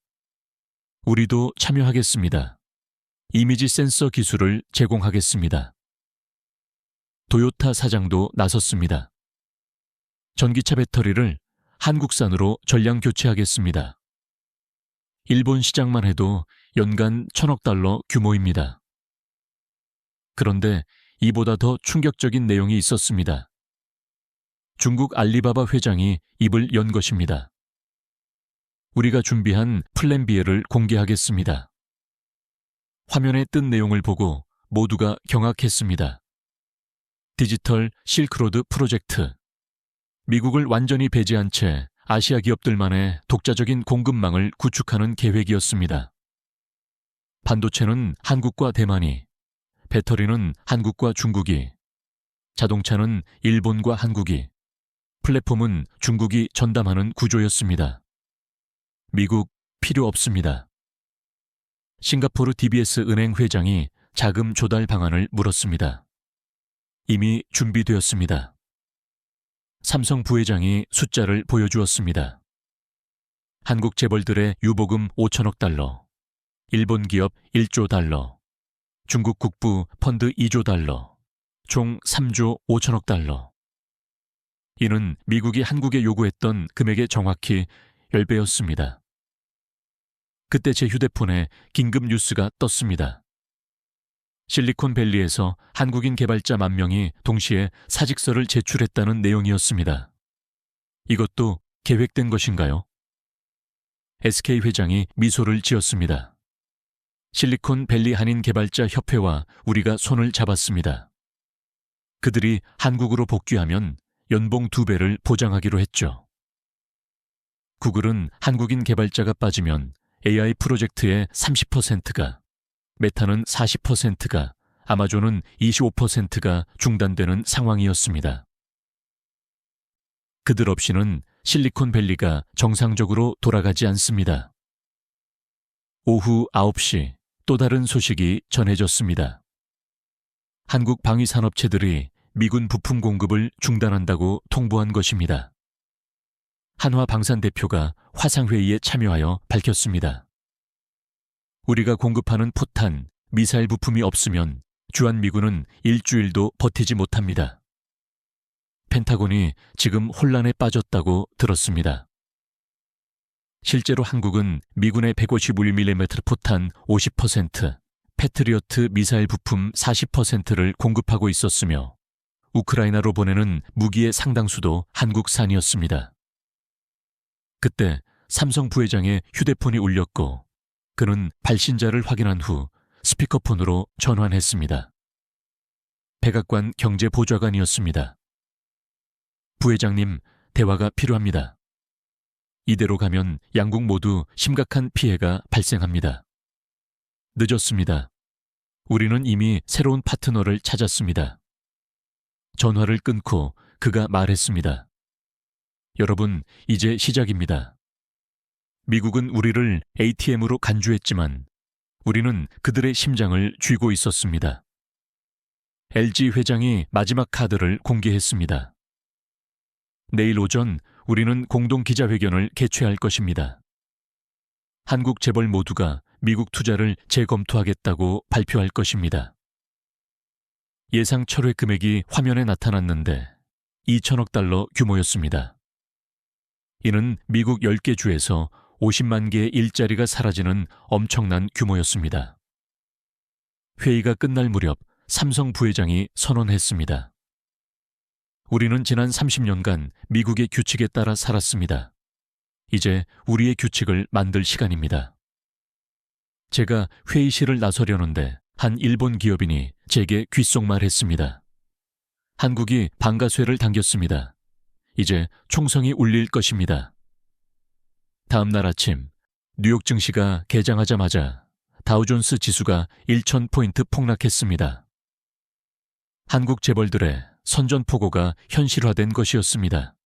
우리도 참여하겠습니다. 이미지 센서 기술을 제공하겠습니다. 도요타 사장도 나섰습니다. 전기차 배터리를 한국산으로 전량 교체하겠습니다. 일본 시장만 해도 연간 1,000억 달러 규모입니다. 그런데 이보다 더 충격적인 내용이 있었습니다. 중국 알리바바 회장이 입을 연 것입니다. 우리가 준비한 플랜 B를 공개하겠습니다. 화면에 뜬 내용을 보고 모두가 경악했습니다. 디지털 실크로드 프로젝트. 미국을 완전히 배제한 채 아시아 기업들만의 독자적인 공급망을 구축하는 계획이었습니다. 반도체는 한국과 대만이, 배터리는 한국과 중국이, 자동차는 일본과 한국이, 플랫폼은 중국이 전담하는 구조였습니다. 미국 필요 없습니다. 싱가포르 DBS 은행 회장이 자금 조달 방안을 물었습니다. 이미 준비되었습니다. 삼성 부회장이 숫자를 보여주었습니다. 한국 재벌들의 유보금 5천억 달러, 일본 기업 1조 달러, 중국 국부 펀드 2조 달러, 총 3조 5천억 달러. 이는 미국이 한국에 요구했던 금액의 정확히 10배였습니다. 그때 제 휴대폰에 긴급 뉴스가 떴습니다. 실리콘밸리에서 한국인 개발자 10,000명이 동시에 사직서를 제출했다는 내용이었습니다. 이것도 계획된 것인가요? SK 회장이 미소를 지었습니다. 실리콘밸리 한인 개발자 협회와 우리가 손을 잡았습니다. 그들이 한국으로 복귀하면 연봉 2배를 보장하기로 했죠. 구글은 한국인 개발자가 빠지면 AI 프로젝트의 30%가, 메타는 40%가, 아마존은 25%가 중단되는 상황이었습니다. 그들 없이는 실리콘밸리가 정상적으로 돌아가지 않습니다. 오후 9시 또 다른 소식이 전해졌습니다. 한국 방위산업체들이 미군 부품 공급을 중단한다고 통보한 것입니다. 한화방산 대표가 화상회의에 참여하여 밝혔습니다. 우리가 공급하는 포탄, 미사일 부품이 없으면 주한미군은 일주일도 버티지 못합니다. 펜타곤이 지금 혼란에 빠졌다고 들었습니다. 실제로 한국은 미군의 155mm 포탄 50%, 패트리어트 미사일 부품 40%를 공급하고 있었으며 우크라이나로 보내는 무기의 상당수도 한국산이었습니다. 그때 삼성 부회장의 휴대폰이 울렸고 그는 발신자를 확인한 후 스피커폰으로 전환했습니다. 백악관 경제보좌관이었습니다. 부회장님, 대화가 필요합니다. 이대로 가면 양국 모두 심각한 피해가 발생합니다. 늦었습니다. 우리는 이미 새로운 파트너를 찾았습니다. 전화를 끊고 그가 말했습니다. 여러분, 이제 시작입니다. 미국은 우리를 ATM으로 간주했지만 우리는 그들의 심장을 쥐고 있었습니다. LG 회장이 마지막 카드를 공개했습니다. 내일 오전 우리는 공동 기자회견을 개최할 것입니다. 한국 재벌 모두가 미국 투자를 재검토하겠다고 발표할 것입니다. 예상 철회 금액이 화면에 나타났는데 2천억 달러 규모였습니다. 이는 미국 10개 주에서 50만 개의 일자리가 사라지는 엄청난 규모였습니다. 회의가 끝날 무렵 삼성 부회장이 선언했습니다. 우리는 지난 30년간 미국의 규칙에 따라 살았습니다. 이제 우리의 규칙을 만들 시간입니다. 제가 회의실을 나서려는데 한 일본 기업인이 제게 귓속말했습니다. 한국이 방가쇠를 당겼습니다. 이제 총성이 울릴 것입니다. 다음 날 아침 뉴욕 증시가 개장하자마자 다우존스 지수가 1,000포인트 폭락했습니다. 한국 재벌들의 선전포고가 현실화된 것이었습니다.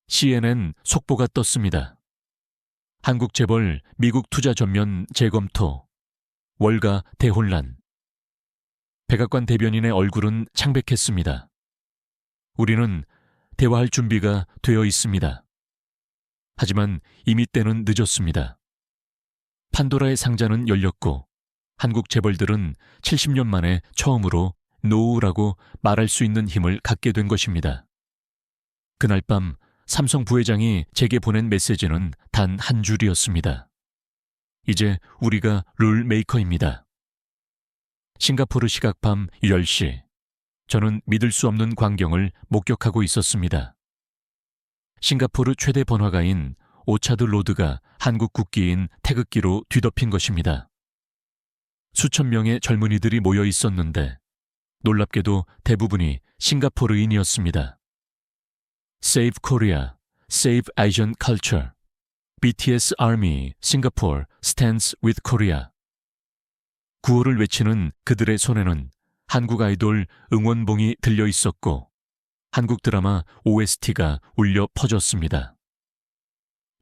CNN 속보가 떴습니다. 한국 재벌 미국 투자 전면 재검토, 월가 대혼란. 백악관 대변인의 얼굴은 창백했습니다. 우리는 대화할 준비가 되어 있습니다. 하지만 이미 때는 늦었습니다. 판도라의 상자는 열렸고 한국 재벌들은 70년 만에 처음으로 노우라고 말할 수 있는 힘을 갖게 된 것입니다. 그날 밤 삼성 부회장이 제게 보낸 메시지는 단 한 줄이었습니다. 이제 우리가 룰 메이커입니다. 싱가포르 시각 밤 10시. 저는 믿을 수 없는 광경을 목격하고 있었습니다. 싱가포르 최대 번화가인 오차드 로드가 한국 국기인 태극기로 뒤덮인 것입니다. 수천 명의 젊은이들이 모여 있었는데 놀랍게도 대부분이 싱가포르인이었습니다. Save Korea, Save Asian Culture. BTS Army Singapore stands with Korea. 구호를 외치는 그들의 손에는 한국 아이돌 응원봉이 들려 있었고 한국 드라마 OST가 울려 퍼졌습니다.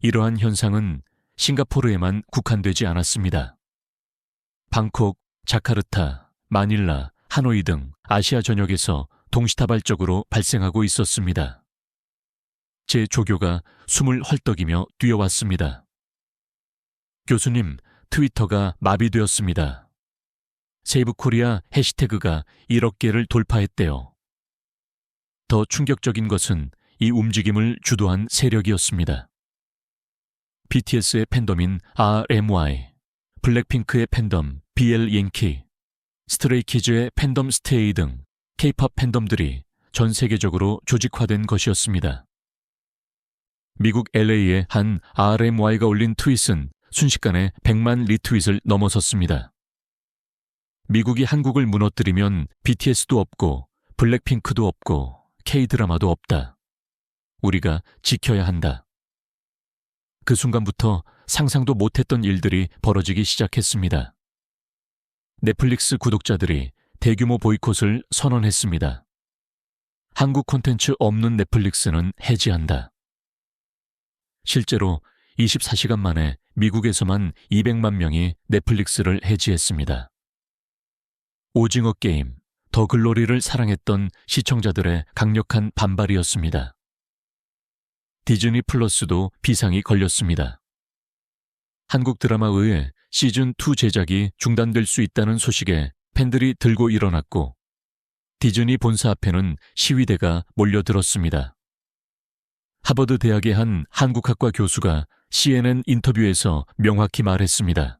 이러한 현상은 싱가포르에만 국한되지 않았습니다. 방콕, 자카르타, 마닐라, 하노이 등 아시아 전역에서 동시다발적으로 발생하고 있었습니다. 제 조교가 숨을 헐떡이며 뛰어왔습니다. 교수님, 트위터가 마비되었습니다. 세이브 코리아 해시태그가 1억 개를 돌파했대요. 더 충격적인 것은 이 움직임을 주도한 세력이었습니다. BTS의 팬덤인 RMY, 블랙핑크의 팬덤 BL 옌키, 스트레이키즈의 팬덤 스테이 등 K-팝 팬덤들이 전 세계적으로 조직화된 것이었습니다. 미국 LA의 한 RMY가 올린 트윗은 순식간에 100만 리트윗을 넘어섰습니다. 미국이 한국을 무너뜨리면 BTS도 없고 블랙핑크도 없고 K-드라마도 없다. 우리가 지켜야 한다. 그 순간부터 상상도 못했던 일들이 벌어지기 시작했습니다. 넷플릭스 구독자들이 대규모 보이콧을 선언했습니다. 한국 콘텐츠 없는 넷플릭스는 해지한다. 실제로 24시간 만에 미국에서만 200만 명이 넷플릭스를 해지했습니다. 오징어 게임, 더 글로리를 사랑했던 시청자들의 강력한 반발이었습니다. 디즈니 플러스도 비상이 걸렸습니다. 한국 드라마의회 시즌2 제작이 중단될 수 있다는 소식에 팬들이 들고 일어났고 디즈니 본사 앞에는 시위대가 몰려들었습니다. 하버드 대학의 한 한국학과 교수가 CNN 인터뷰에서 명확히 말했습니다.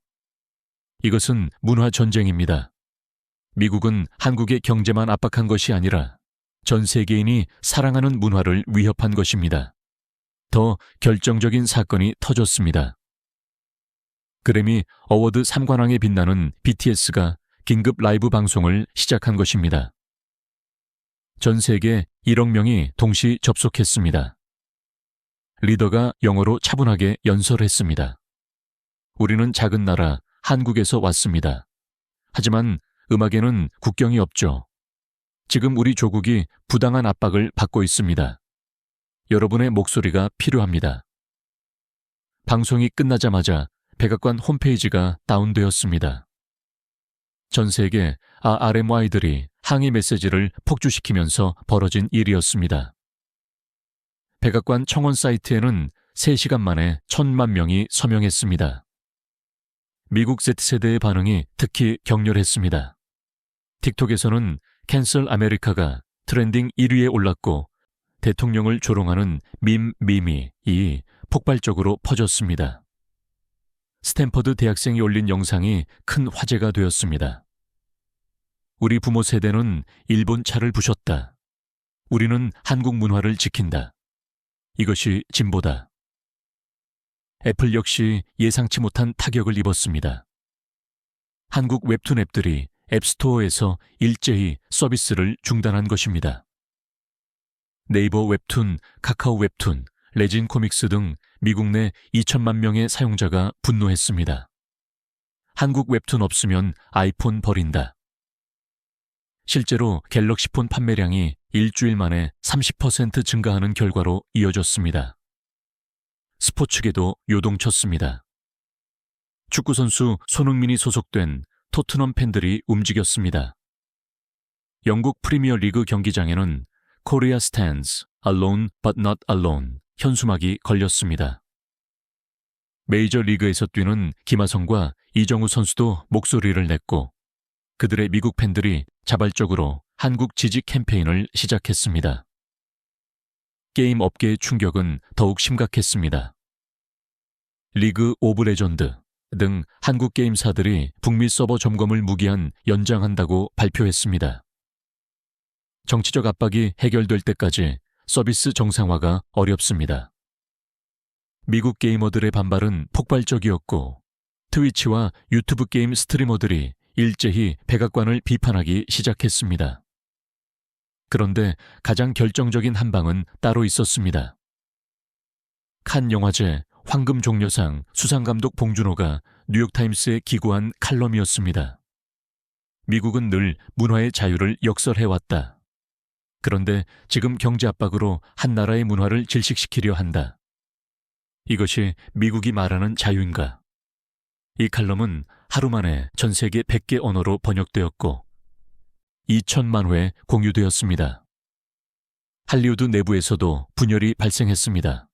이것은 문화 전쟁입니다. 미국은 한국의 경제만 압박한 것이 아니라 전 세계인이 사랑하는 문화를 위협한 것입니다. 더 결정적인 사건이 터졌습니다. 그래미 어워드 3관왕에 빛나는 BTS가 긴급 라이브 방송을 시작한 것입니다. 전 세계 1억 명이 동시 접속했습니다. 리더가 영어로 차분하게 연설했습니다. 우리는 작은 나라 한국에서 왔습니다. 하지만 음악에는 국경이 없죠. 지금 우리 조국이 부당한 압박을 받고 있습니다. 여러분의 목소리가 필요합니다. 방송이 끝나자마자 백악관 홈페이지가 다운되었습니다. 전 세계 RMY들이 항의 메시지를 폭주시키면서 벌어진 일이었습니다. 백악관 청원 사이트에는 3시간 만에 1,000만 명이 서명했습니다. 미국 Z세대의 반응이 특히 격렬했습니다. 틱톡에서는 캔슬 아메리카가 트렌딩 1위에 올랐고 대통령을 조롱하는 밈이 폭발적으로 퍼졌습니다. 스탠퍼드 대학생이 올린 영상이 큰 화제가 되었습니다. 우리 부모 세대는 일본 차를 부셨다. 우리는 한국 문화를 지킨다. 이것이 진보다. 애플 역시 예상치 못한 타격을 입었습니다. 한국 웹툰 앱들이 앱스토어에서 일제히 서비스를 중단한 것입니다. 네이버 웹툰, 카카오 웹툰, 레진 코믹스 등 미국 내 2천만 명의 사용자가 분노했습니다. 한국 웹툰 없으면 아이폰 버린다. 실제로 갤럭시 폰 판매량이 일주일 만에 30% 증가하는 결과로 이어졌습니다. 스포츠계도 요동쳤습니다. 축구선수 손흥민이 소속된 토트넘 팬들이 움직였습니다. 영국 프리미어 리그 경기장에는 Korea stands alone but not alone 현수막이 걸렸습니다. 메이저 리그에서 뛰는 김하성과 이정우 선수도 목소리를 냈고 그들의 미국 팬들이 자발적으로 한국 지지 캠페인을 시작했습니다. 게임 업계의 충격은 더욱 심각했습니다. 리그 오브 레전드 등 한국 게임사들이 북미 서버 점검을 무기한 연장한다고 발표했습니다. 정치적 압박이 해결될 때까지 서비스 정상화가 어렵습니다. 미국 게이머들의 반발은 폭발적이었고 트위치와 유튜브 게임 스트리머들이 일제히 백악관을 비판하기 시작했습니다. 그런데 가장 결정적인 한 방은 따로 있었습니다. 칸 영화제 황금종려상 수상감독 봉준호가 뉴욕타임스에 기고한 칼럼이었습니다. 미국은 늘 문화의 자유를 역설해왔다. 그런데 지금 경제 압박으로 한 나라의 문화를 질식시키려 한다. 이것이 미국이 말하는 자유인가? 이 칼럼은 하루 만에 전 세계 100개 언어로 번역되었고 2천만 회 공유되었습니다. 할리우드 내부에서도 분열이 발생했습니다.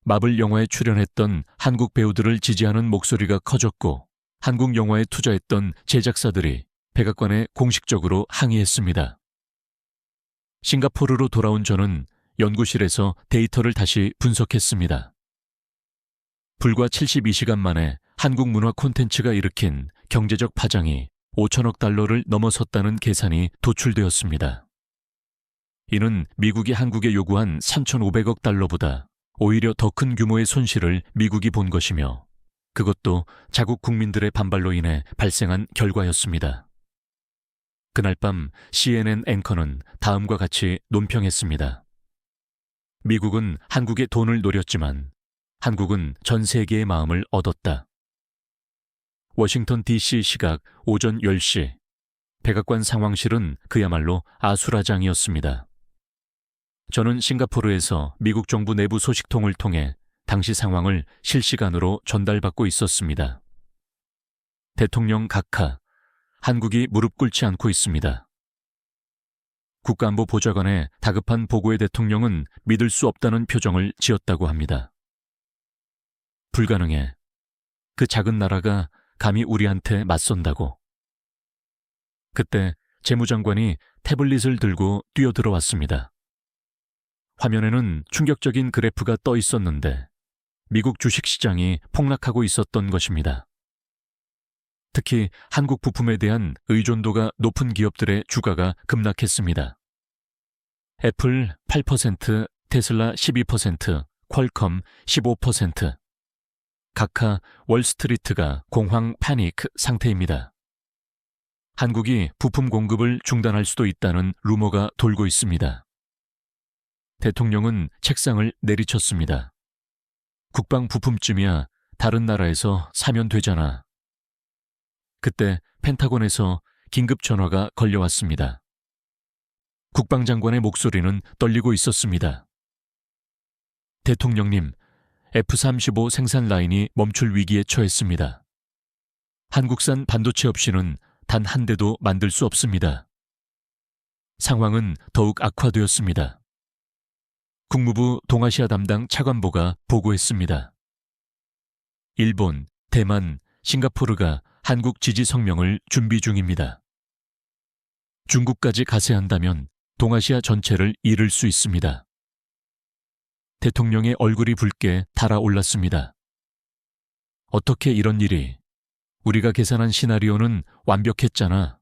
마블 영화에 출연했던 한국 배우들을 지지하는 목소리가 커졌고 한국 영화에 투자했던 제작사들이 백악관에 공식적으로 항의했습니다. 싱가포르로 돌아온 저는 연구실에서 데이터를 다시 분석했습니다. 불과 72시간 만에 한국 문화 콘텐츠가 일으킨 경제적 파장이 5천억 달러를 넘어섰다는 계산이 도출되었습니다. 이는 미국이 한국에 요구한 3,500억 달러보다 오히려 더 큰 규모의 손실을 미국이 본 것이며 그것도 자국 국민들의 반발로 인해 발생한 결과였습니다. 그날 밤 CNN 앵커는 다음과 같이 논평했습니다. 미국은 한국의 돈을 노렸지만 한국은 전 세계의 마음을 얻었다. 워싱턴 DC 시각 오전 10시 백악관 상황실은 그야말로 아수라장이었습니다. 저는 싱가포르에서 미국 정부 내부 소식통을 통해 당시 상황을 실시간으로 전달받고 있었습니다. 대통령 각하, 한국이 무릎 꿇지 않고 있습니다. 국가안보보좌관의 다급한 보고에 대통령은 믿을 수 없다는 표정을 지었다고 합니다. 불가능해. 그 작은 나라가 감히 우리한테 맞선다고. 그때 재무장관이 태블릿을 들고 뛰어들어왔습니다. 화면에는 충격적인 그래프가 떠 있었는데 미국 주식시장이 폭락하고 있었던 것입니다. 특히 한국 부품에 대한 의존도가 높은 기업들의 주가가 급락했습니다. 애플 8%, 테슬라 12%, 퀄컴 15%. 각하 월스트리트가 공황 패닉 상태입니다. 한국이 부품 공급을 중단할 수도 있다는 루머가 돌고 있습니다. 대통령은 책상을 내리쳤습니다. 국방 부품쯤이야 다른 나라에서 사면 되잖아. 그때 펜타곤에서 긴급 전화가 걸려왔습니다. 국방장관의 목소리는 떨리고 있었습니다. 대통령님, F-35 생산 라인이 멈출 위기에 처했습니다. 한국산 반도체 없이는 단 한 대도 만들 수 없습니다. 상황은 더욱 악화되었습니다. 국무부 동아시아 담당 차관보가 보고했습니다. 일본, 대만, 싱가포르가 한국 지지 성명을 준비 중입니다. 중국까지 가세한다면 동아시아 전체를 잃을 수 있습니다. 대통령의 얼굴이 붉게 달아올랐습니다. 어떻게 이런 일이? 우리가 계산한 시나리오는 완벽했잖아.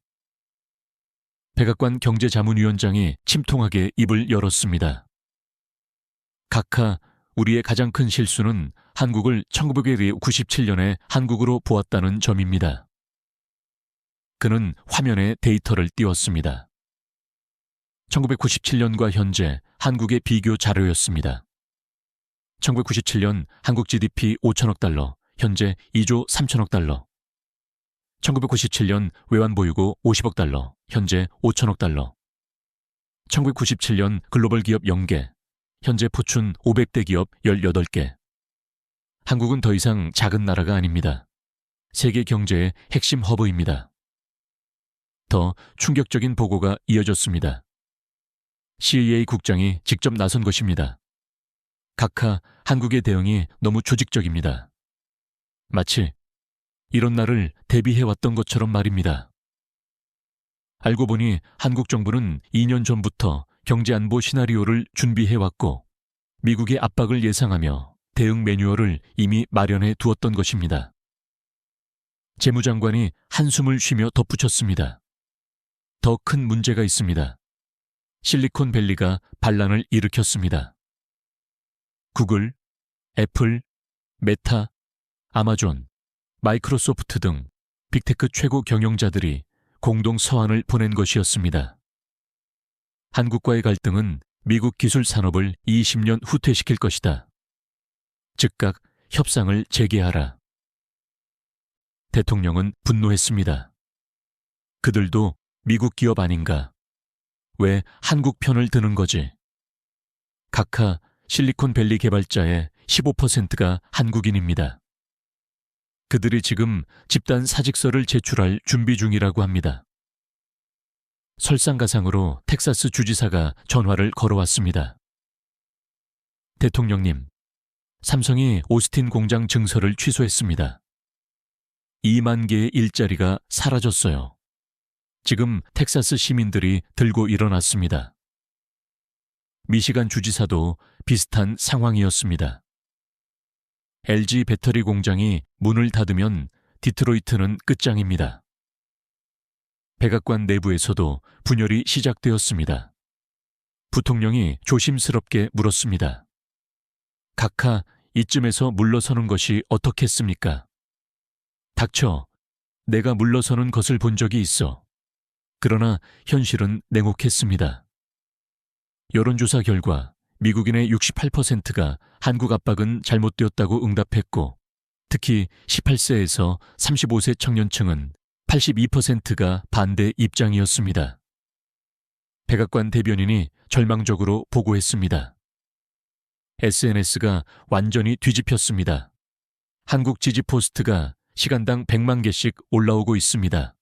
백악관 경제자문위원장이 침통하게 입을 열었습니다. 각하, 우리의 가장 큰 실수는 한국을 1997년에 한국으로 보았다는 점입니다. 그는 화면에 데이터를 띄웠습니다. 1997년과 현재 한국의 비교 자료였습니다. 1997년 한국 GDP 5천억 달러, 현재 2조 3천억 달러. 1997년 외환보유고 50억 달러, 현재 5천억 달러. 1997년 글로벌 기업 0개, 현재 포춘 500대 기업 18개. 한국은 더 이상 작은 나라가 아닙니다. 세계 경제의 핵심 허브입니다. 더 충격적인 보고가 이어졌습니다. CEA 국장이 직접 나선 것입니다. 각하, 한국의 대응이 너무 조직적입니다. 마치 이런 날을 대비해왔던 것처럼 말입니다. 알고 보니 한국 정부는 2년 전부터 경제안보 시나리오를 준비해왔고 미국의 압박을 예상하며 대응 매뉴얼을 이미 마련해 두었던 것입니다. 재무장관이 한숨을 쉬며 덧붙였습니다. 더 큰 문제가 있습니다. 실리콘밸리가 반란을 일으켰습니다. 구글, 애플, 메타, 아마존, 마이크로소프트 등 빅테크 최고 경영자들이 공동 서한을 보낸 것이었습니다. 한국과의 갈등은 미국 기술 산업을 20년 후퇴시킬 것이다. 즉각 협상을 재개하라. 대통령은 분노했습니다. 그들도 미국 기업 아닌가? 왜 한국 편을 드는 거지? 각하 실리콘밸리 개발자의 15%가 한국인입니다. 그들이 지금 집단 사직서를 제출할 준비 중이라고 합니다. 설상가상으로 텍사스 주지사가 전화를 걸어왔습니다. 대통령님, 삼성이 오스틴 공장 증설을 취소했습니다. 2만 개의 일자리가 사라졌어요. 지금 텍사스 시민들이 들고 일어났습니다. 미시간 주지사도 비슷한 상황이었습니다. LG 배터리 공장이 문을 닫으면 디트로이트는 끝장입니다. 백악관 내부에서도 분열이 시작되었습니다. 부통령이 조심스럽게 물었습니다. 각하, 이쯤에서 물러서는 것이 어떻겠습니까? 닥쳐. 내가 물러서는 것을 본 적이 있어. 그러나 현실은 냉혹했습니다. 여론조사 결과 미국인의 68%가 한국 압박은 잘못되었다고 응답했고 특히 18세에서 35세 청년층은 82%가 반대 입장이었습니다. 백악관 대변인이 절망적으로 보고했습니다. SNS가 완전히 뒤집혔습니다. 한국 지지 포스트가 시간당 100만 개씩 올라오고 있습니다.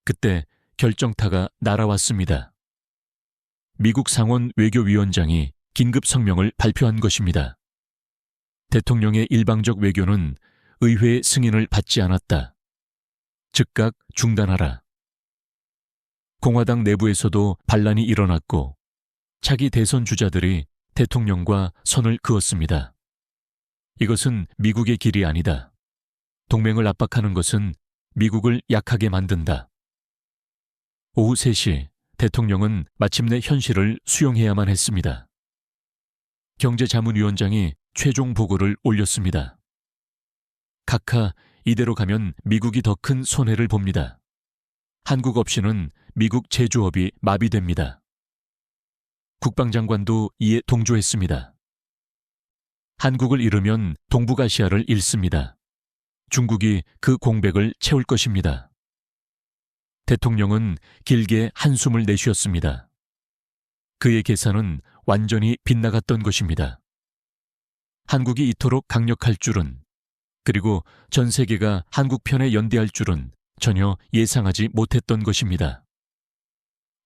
그때 결정타가 날아왔습니다. 미국 상원 외교위원장이 긴급 성명을 발표한 것입니다. 대통령의 일방적 외교는 의회의 승인을 받지 않았다. 즉각 중단하라. 공화당 내부에서도 반란이 일어났고 차기 대선 주자들이 대통령과 선을 그었습니다. 이것은 미국의 길이 아니다. 동맹을 압박하는 것은 미국을 약하게 만든다. 오후 3시 대통령은 마침내 현실을 수용해야만 했습니다. 경제자문위원장이 최종 보고를 올렸습니다. 각하, 이대로 가면 미국이 더 큰 손해를 봅니다. 한국 없이는 미국 제조업이 마비됩니다. 국방장관도 이에 동조했습니다. 한국을 잃으면 동북아시아를 잃습니다. 중국이 그 공백을 채울 것입니다. 대통령은 길게 한숨을 내쉬었습니다. 그의 계산은 완전히 빗나갔던 것입니다. 한국이 이토록 강력할 줄은, 그리고 전 세계가 한국 편에 연대할 줄은 전혀 예상하지 못했던 것입니다.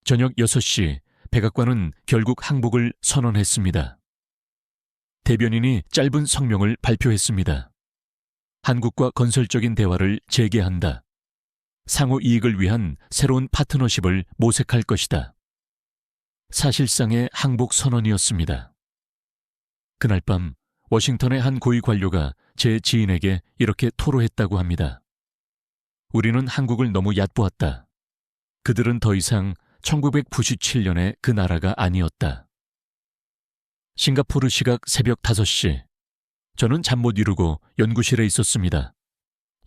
저녁 6시 백악관은 결국 항복을 선언했습니다. 대변인이 짧은 성명을 발표했습니다. 한국과 건설적인 대화를 재개한다. 상호 이익을 위한 새로운 파트너십을 모색할 것이다. 사실상의 항복 선언이었습니다. 그날 밤 워싱턴의 한 고위 관료가 제 지인에게 이렇게 토로했다고 합니다. 우리는 한국을 너무 얕보았다. 그들은 더 이상 1997년의 그 나라가 아니었다. 싱가포르 시각 새벽 5시. 저는 잠 못 이루고 연구실에 있었습니다.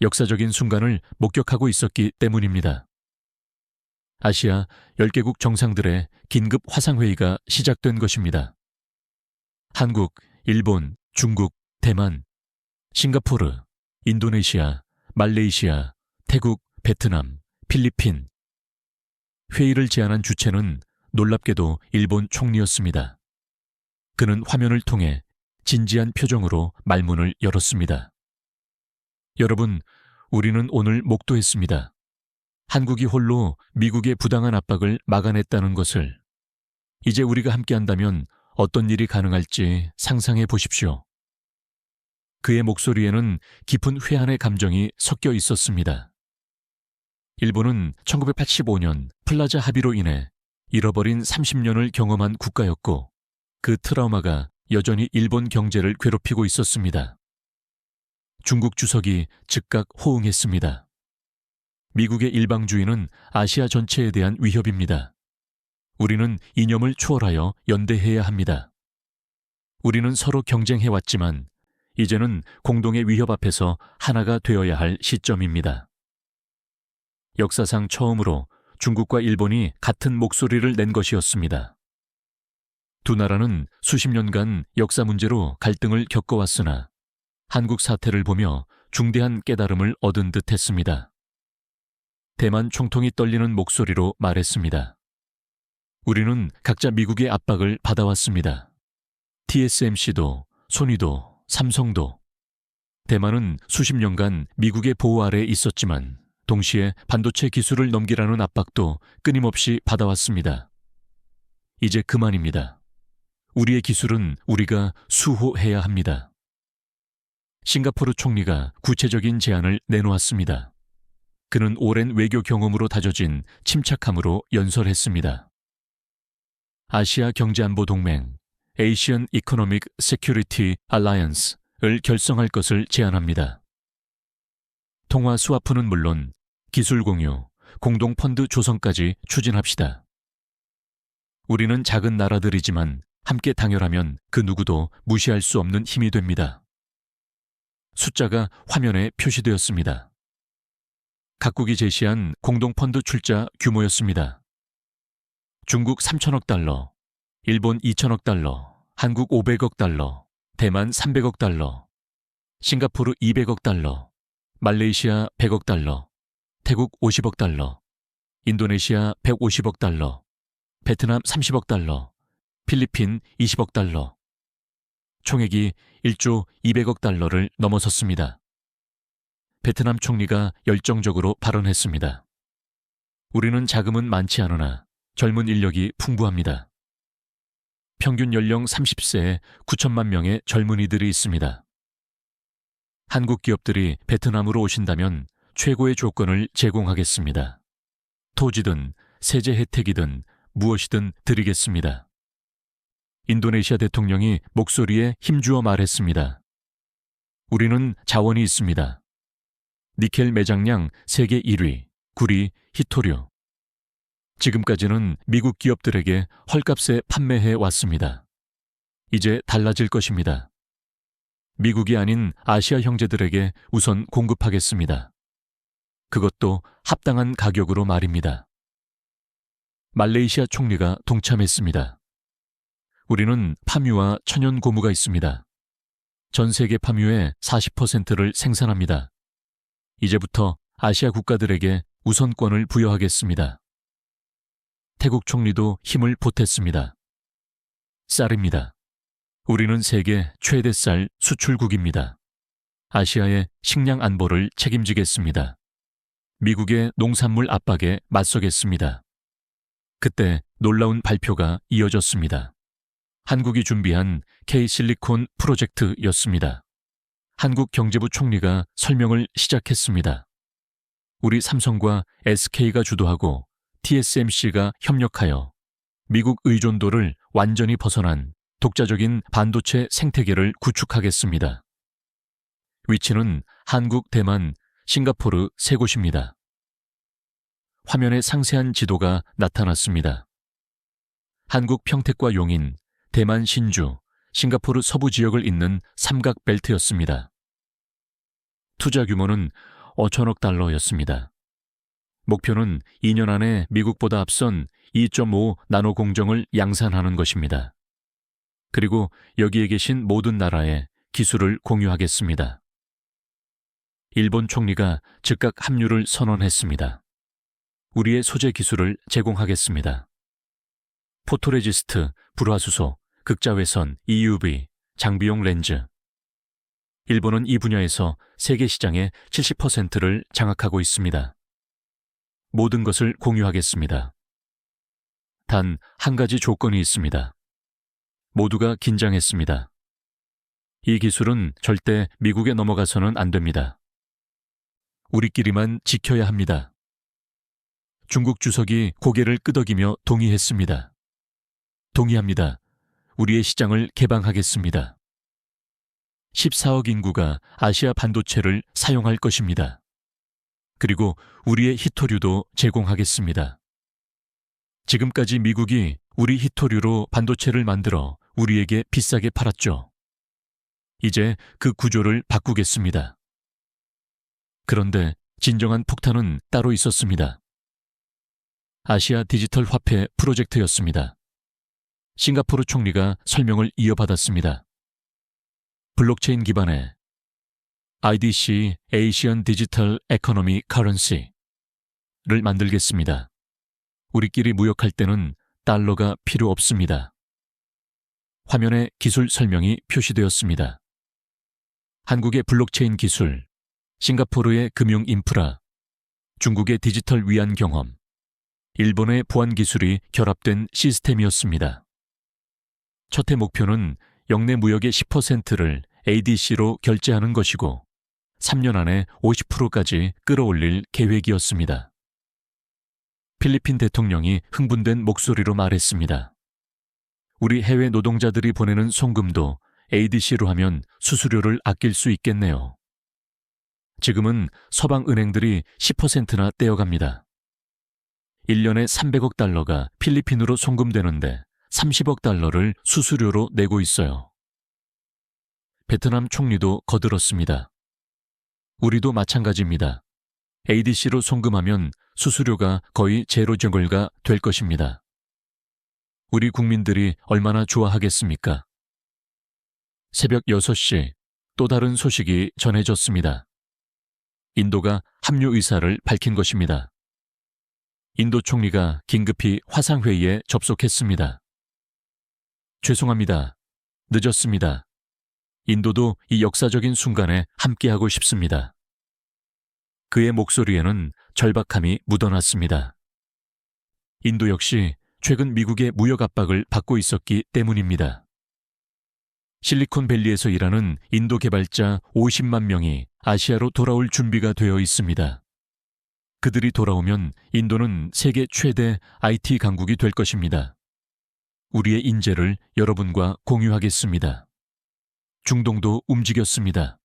역사적인 순간을 목격하고 있었기 때문입니다. 아시아 10개국 정상들의 긴급 화상회의가 시작된 것입니다. 한국, 일본, 중국, 대만, 싱가포르, 인도네시아, 말레이시아, 태국, 베트남, 필리핀. 회의를 제안한 주체는 놀랍게도 일본 총리였습니다. 그는 화면을 통해 진지한 표정으로 말문을 열었습니다. 여러분, 우리는 오늘 목도했습니다. 한국이 홀로 미국의 부당한 압박을 막아냈다는 것을. 이제 우리가 함께한다면 어떤 일이 가능할지 상상해 보십시오. 그의 목소리에는 깊은 회한의 감정이 섞여 있었습니다. 일본은 1985년 플라자 합의로 인해 잃어버린 30년을 경험한 국가였고 그 트라우마가 여전히 일본 경제를 괴롭히고 있었습니다. 중국 주석이 즉각 호응했습니다. 미국의 일방주의는 아시아 전체에 대한 위협입니다. 우리는 이념을 초월하여 연대해야 합니다. 우리는 서로 경쟁해왔지만 이제는 공동의 위협 앞에서 하나가 되어야 할 시점입니다. 역사상 처음으로 중국과 일본이 같은 목소리를 낸 것이었습니다. 두 나라는 수십 년간 역사 문제로 갈등을 겪어왔으나 한국 사태를 보며 중대한 깨달음을 얻은 듯 했습니다. 대만 총통이 떨리는 목소리로 말했습니다. 우리는 각자 미국의 압박을 받아왔습니다. TSMC도, 소니도, 삼성도. 대만은 수십 년간 미국의 보호 아래에 있었지만 동시에 반도체 기술을 넘기라는 압박도 끊임없이 받아왔습니다. 이제 그만입니다. 우리의 기술은 우리가 수호해야 합니다. 싱가포르 총리가 구체적인 제안을 내놓았습니다. 그는 오랜 외교 경험으로 다져진 침착함으로 연설했습니다. 아시아 경제안보 동맹, Asian Economic Security Alliance를 결성할 것을 제안합니다. 통화 스와프는 물론 기술 공유, 공동 펀드 조성까지 추진합시다. 우리는 작은 나라들이지만 함께 당열하면 그 누구도 무시할 수 없는 힘이 됩니다. 숫자가 화면에 표시되었습니다. 각국이 제시한 공동 펀드 출자 규모였습니다. 중국 3천억 달러, 일본 2천억 달러, 한국 500억 달러, 대만 300억 달러, 싱가포르 200억 달러, 말레이시아 100억 달러, 태국 50억 달러, 인도네시아 150억 달러, 베트남 30억 달러, 필리핀 20억 달러. 총액이 1조 200억 달러를 넘어섰습니다. 베트남 총리가 열정적으로 발언했습니다. 우리는 자금은 많지 않으나 젊은 인력이 풍부합니다. 평균 연령 30세에 9천만 명의 젊은이들이 있습니다. 한국 기업들이 베트남으로 오신다면 최고의 조건을 제공하겠습니다. 토지든 세제 혜택이든 무엇이든 드리겠습니다. 인도네시아 대통령이 목소리에 힘주어 말했습니다. 우리는 자원이 있습니다. 니켈 매장량 세계 1위, 구리, 히토류. 지금까지는 미국 기업들에게 헐값에 판매해 왔습니다. 이제 달라질 것입니다. 미국이 아닌 아시아 형제들에게 우선 공급하겠습니다. 그것도 합당한 가격으로 말입니다. 말레이시아 총리가 동참했습니다. 우리는 파뮤와 천연 고무가 있습니다. 전 세계 파뮤의 40%를 생산합니다. 이제부터 아시아 국가들에게 우선권을 부여하겠습니다. 태국 총리도 힘을 보탰습니다. 쌀입니다. 우리는 세계 최대 쌀 수출국입니다. 아시아의 식량 안보를 책임지겠습니다. 미국의 농산물 압박에 맞서겠습니다. 그때 놀라운 발표가 이어졌습니다. 한국이 준비한 K-실리콘 프로젝트였습니다. 한국경제부 총리가 설명을 시작했습니다. 우리 삼성과 SK가 주도하고 TSMC가 협력하여 미국 의존도를 완전히 벗어난 독자적인 반도체 생태계를 구축하겠습니다. 위치는 한국, 대만, 싱가포르 세 곳입니다. 화면에 상세한 지도가 나타났습니다. 한국 평택과 용인, 대만 신주, 싱가포르 서부 지역을 잇는 삼각벨트였습니다. 투자 규모는 5천억 달러였습니다. 목표는 2년 안에 미국보다 앞선 2.5 나노 공정을 양산하는 것입니다. 그리고 여기에 계신 모든 나라에 기술을 공유하겠습니다. 일본 총리가 즉각 합류를 선언했습니다. 우리의 소재 기술을 제공하겠습니다. 포토레지스트, 불화수소, 극자외선, EUV, 장비용 렌즈. 일본은 이 분야에서 세계 시장의 70%를 장악하고 있습니다. 모든 것을 공유하겠습니다. 단 한 가지 조건이 있습니다. 모두가 긴장했습니다. 이 기술은 절대 미국에 넘어가서는 안 됩니다. 우리끼리만 지켜야 합니다. 중국 주석이 고개를 끄덕이며 동의했습니다. 동의합니다. 우리의 시장을 개방하겠습니다. 14억 인구가 아시아 반도체를 사용할 것입니다. 그리고 우리의 히토류도 제공하겠습니다. 지금까지 미국이 우리 히토류로 반도체를 만들어 우리에게 비싸게 팔았죠. 이제 그 구조를 바꾸겠습니다. 그런데 진정한 폭탄은 따로 있었습니다. 아시아 디지털 화폐 프로젝트였습니다. 싱가포르 총리가 설명을 이어받았습니다. 블록체인 기반의 IDC Asian Digital Economy Currency를 만들겠습니다. 우리끼리 무역할 때는 달러가 필요 없습니다. 화면에 기술 설명이 표시되었습니다. 한국의 블록체인 기술, 싱가포르의 금융 인프라, 중국의 디지털 위안 경험, 일본의 보안 기술이 결합된 시스템이었습니다. 첫 해 목표는 역내 무역의 10%를 ADC로 결제하는 것이고 3년 안에 50%까지 끌어올릴 계획이었습니다. 필리핀 대통령이 흥분된 목소리로 말했습니다. 우리 해외 노동자들이 보내는 송금도 ADC로 하면 수수료를 아낄 수 있겠네요. 지금은 서방 은행들이 10%나 떼어갑니다. 1년에 300억 달러가 필리핀으로 송금되는데 30억 달러를 수수료로 내고 있어요. 베트남 총리도 거들었습니다. 우리도 마찬가지입니다. ADC로 송금하면 수수료가 거의 제로 정글가 될 것입니다. 우리 국민들이 얼마나 좋아하겠습니까? 새벽 6시 또 다른 소식이 전해졌습니다. 인도가 합류 의사를 밝힌 것입니다. 인도 총리가 긴급히 화상회의에 접속했습니다. 죄송합니다. 늦었습니다. 인도도 이 역사적인 순간에 함께하고 싶습니다. 그의 목소리에는 절박함이 묻어났습니다. 인도 역시 최근 미국의 무역 압박을 받고 있었기 때문입니다. 실리콘밸리에서 일하는 인도 개발자 50만 명이 아시아로 돌아올 준비가 되어 있습니다. 그들이 돌아오면 인도는 세계 최대 IT 강국이 될 것입니다. 우리의 인재를 여러분과 공유하겠습니다. 중동도 움직였습니다.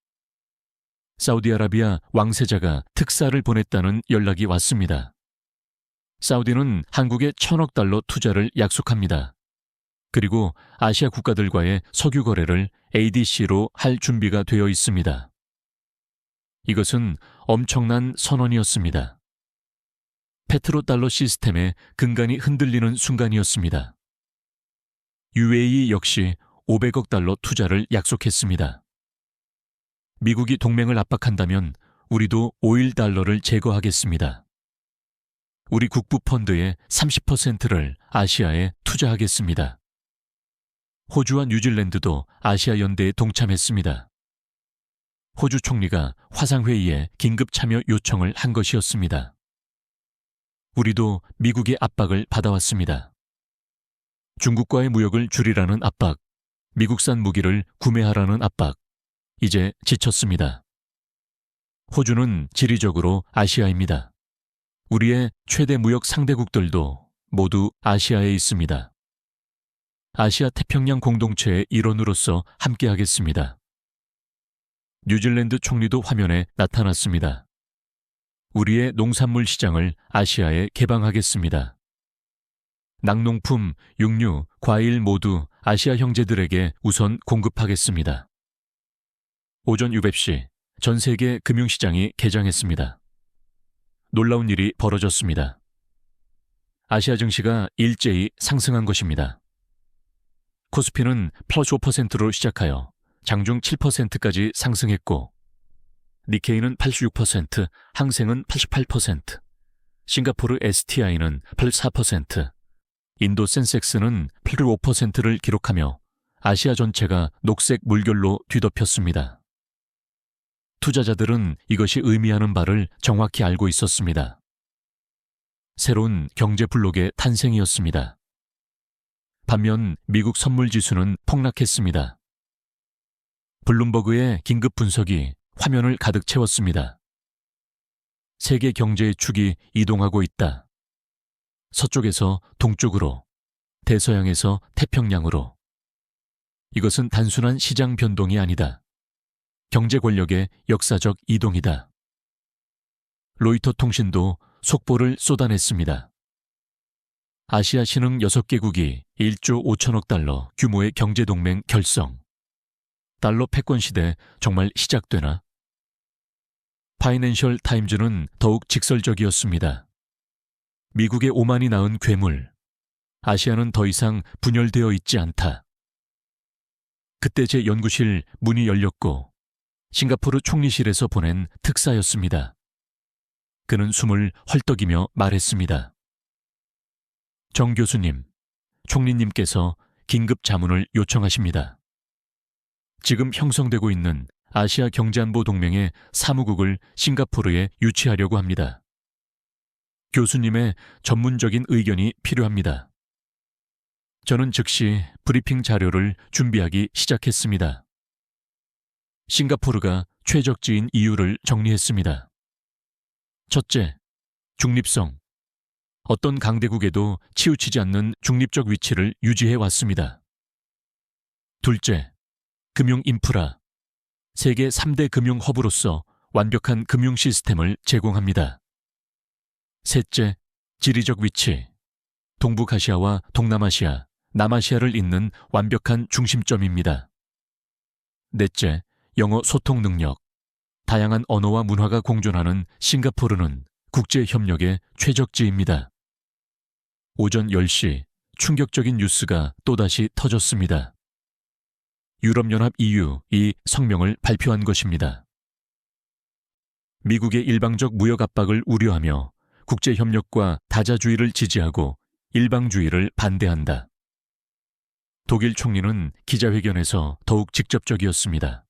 사우디아라비아 왕세자가 특사를 보냈다는 연락이 왔습니다. 사우디는 한국에 1,000억 달러 투자를 약속합니다. 그리고 아시아 국가들과의 석유 거래를 ADC로 할 준비가 되어 있습니다. 이것은 엄청난 선언이었습니다. 페트로달러 시스템의 근간이 흔들리는 순간이었습니다. UAE 역시 500억 달러 투자를 약속했습니다. 미국이 동맹을 압박한다면 우리도 오일 달러를 제거하겠습니다. 우리 국부 펀드의 30%를 아시아에 투자하겠습니다. 호주와 뉴질랜드도 아시아 연대에 동참했습니다. 호주 총리가 화상회의에 긴급 참여 요청을 한 것이었습니다. 우리도 미국의 압박을 받아왔습니다. 중국과의 무역을 줄이라는 압박, 미국산 무기를 구매하라는 압박, 이제 지쳤습니다. 호주는 지리적으로 아시아입니다. 우리의 최대 무역 상대국들도 모두 아시아에 있습니다. 아시아 태평양 공동체의 일원으로서 함께하겠습니다. 뉴질랜드 총리도 화면에 나타났습니다. 우리의 농산물 시장을 아시아에 개방하겠습니다. 낙농품, 육류, 과일 모두 아시아 형제들에게 우선 공급하겠습니다. 오전 6시 전 세계 금융시장이 개장했습니다. 놀라운 일이 벌어졌습니다. 아시아 증시가 일제히 상승한 것입니다. 코스피는 플러스 5%로 시작하여 장중 7%까지 상승했고 니케이는 86%, 항생은 88%, 싱가포르 STI는 플러스 4%, 인도 센섹스는 플러스 5%를 기록하며 아시아 전체가 녹색 물결로 뒤덮였습니다. 투자자들은 이것이 의미하는 바를 정확히 알고 있었습니다. 새로운 경제 블록의 탄생이었습니다. 반면 미국 선물 지수는 폭락했습니다. 블룸버그의 긴급 분석이 화면을 가득 채웠습니다. 세계 경제의 축이 이동하고 있다. 서쪽에서 동쪽으로, 대서양에서 태평양으로. 이것은 단순한 시장 변동이 아니다. 경제 권력의 역사적 이동이다. 로이터 통신도 속보를 쏟아냈습니다. 아시아 신흥 6개국이 1조 5천억 달러 규모의 경제동맹 결성. 달러 패권 시대 정말 시작되나? 파이낸셜 타임즈는 더욱 직설적이었습니다. 미국의 오만이 낳은 괴물. 아시아는 더 이상 분열되어 있지 않다. 그때 제 연구실 문이 열렸고 싱가포르 총리실에서 보낸 특사였습니다. 그는 숨을 헐떡이며 말했습니다. 정 교수님, 총리님께서 긴급 자문을 요청하십니다. 지금 형성되고 있는 아시아 경제안보 동맹의 사무국을 싱가포르에 유치하려고 합니다. 교수님의 전문적인 의견이 필요합니다. 저는 즉시 브리핑 자료를 준비하기 시작했습니다. 싱가포르가 최적지인 이유를 정리했습니다. 첫째, 중립성. 어떤 강대국에도 치우치지 않는 중립적 위치를 유지해 왔습니다. 둘째, 금융 인프라. 세계 3대 금융 허브로서 완벽한 금융 시스템을 제공합니다. 셋째, 지리적 위치. 동북아시아와 동남아시아, 남아시아를 잇는 완벽한 중심점입니다. 넷째, 영어 소통 능력. 다양한 언어와 문화가 공존하는 싱가포르는 국제 협력의 최적지입니다. 오전 10시 충격적인 뉴스가 또다시 터졌습니다. 유럽연합 EU이 성명을 발표한 것입니다. 미국의 일방적 무역 압박을 우려하며 국제협력과 다자주의를 지지하고 일방주의를 반대한다. 독일 총리는 기자회견에서 더욱 직접적이었습니다.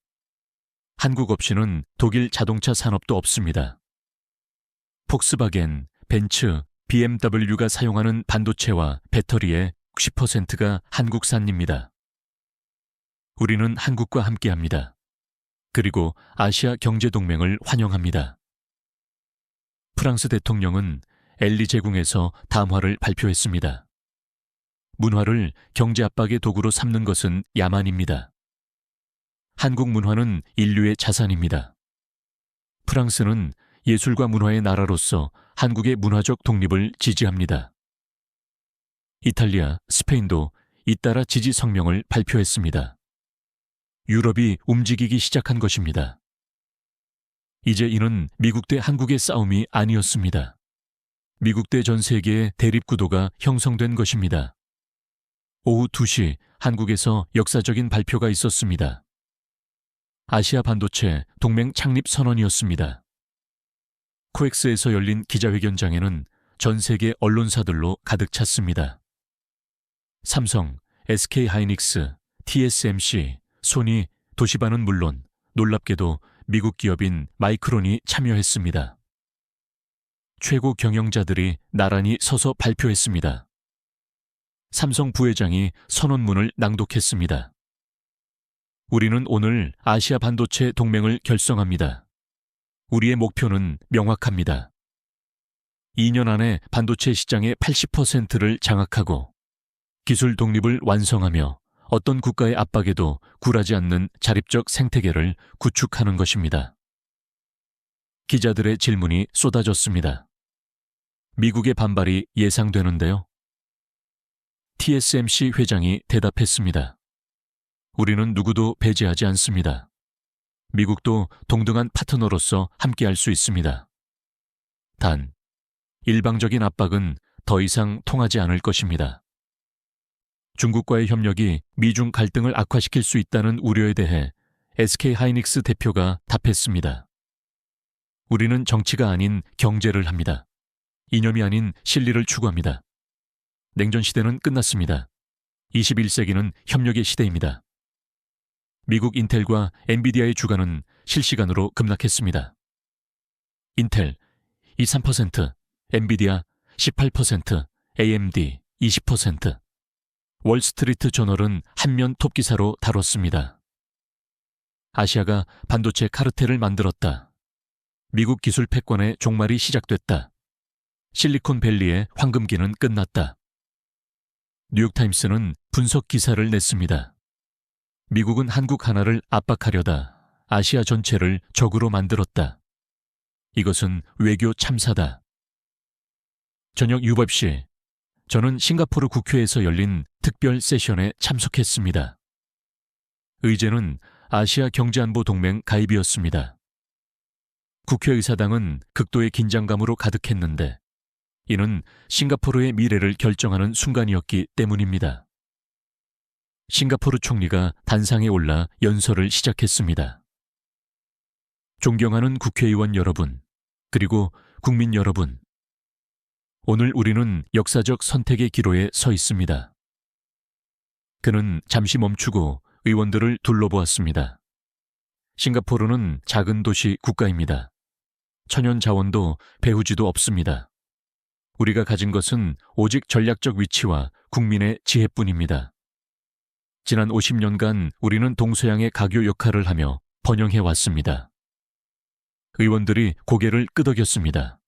한국 없이는 독일 자동차 산업도 없습니다. 폭스바겐, 벤츠, BMW가 사용하는 반도체와 배터리의 60%가 한국산입니다. 우리는 한국과 함께합니다. 그리고 아시아 경제동맹을 환영합니다. 프랑스 대통령은 엘리 제궁에서 담화를 발표했습니다. 문화를 경제 압박의 도구로 삼는 것은 야만입니다. 한국 문화는 인류의 자산입니다. 프랑스는 예술과 문화의 나라로서 한국의 문화적 독립을 지지합니다. 이탈리아, 스페인도 잇따라 지지 성명을 발표했습니다. 유럽이 움직이기 시작한 것입니다. 이제 이는 미국 대 한국의 싸움이 아니었습니다. 미국 대 전 세계의 대립구도가 형성된 것입니다. 오후 2시 한국에서 역사적인 발표가 있었습니다. 아시아 반도체 동맹 창립 선언이었습니다. 코엑스에서 열린 기자회견장에는 전 세계 언론사들로 가득 찼습니다. 삼성, SK하이닉스, TSMC, 소니, 도시바는 물론 놀랍게도 미국 기업인 마이크론이 참여했습니다. 최고 경영자들이 나란히 서서 발표했습니다. 삼성 부회장이 선언문을 낭독했습니다. 우리는 오늘 아시아 반도체 동맹을 결성합니다. 우리의 목표는 명확합니다. 2년 안에 반도체 시장의 80%를 장악하고 기술 독립을 완성하며 어떤 국가의 압박에도 굴하지 않는 자립적 생태계를 구축하는 것입니다. 기자들의 질문이 쏟아졌습니다. 미국의 반발이 예상되는데요. TSMC 회장이 대답했습니다. 우리는 누구도 배제하지 않습니다. 미국도 동등한 파트너로서 함께할 수 있습니다. 단, 일방적인 압박은 더 이상 통하지 않을 것입니다. 중국과의 협력이 미중 갈등을 악화시킬 수 있다는 우려에 대해 SK하이닉스 대표가 답했습니다. 우리는 정치가 아닌 경제를 합니다. 이념이 아닌 실리를 추구합니다. 냉전 시대는 끝났습니다. 21세기는 협력의 시대입니다. 미국 인텔과 엔비디아의 주가는 실시간으로 급락했습니다. 인텔 23%, 엔비디아 18%, AMD 20%. 월스트리트 저널은 한면 톱기사로 다뤘습니다. 아시아가 반도체 카르텔을 만들었다. 미국 기술 패권의 종말이 시작됐다. 실리콘밸리의 황금기는 끝났다. 뉴욕타임스는 분석 기사를 냈습니다. 미국은 한국 하나를 압박하려다 아시아 전체를 적으로 만들었다. 이것은 외교 참사다. 저녁 7시 저는 싱가포르 국회에서 열린 특별 세션에 참석했습니다. 의제는 아시아 경제안보 동맹 가입이었습니다. 국회의사당은 극도의 긴장감으로 가득했는데 이는 싱가포르의 미래를 결정하는 순간이었기 때문입니다. 싱가포르 총리가 단상에 올라 연설을 시작했습니다. 존경하는 국회의원 여러분, 그리고 국민 여러분, 오늘 우리는 역사적 선택의 기로에 서 있습니다. 그는 잠시 멈추고 의원들을 둘러보았습니다. 싱가포르는 작은 도시 국가입니다. 천연 자원도 배후지도 없습니다. 우리가 가진 것은 오직 전략적 위치와 국민의 지혜뿐입니다. 지난 50년간 우리는 동서양의 가교 역할을 하며 번영해 왔습니다. 의원들이 고개를 끄덕였습니다.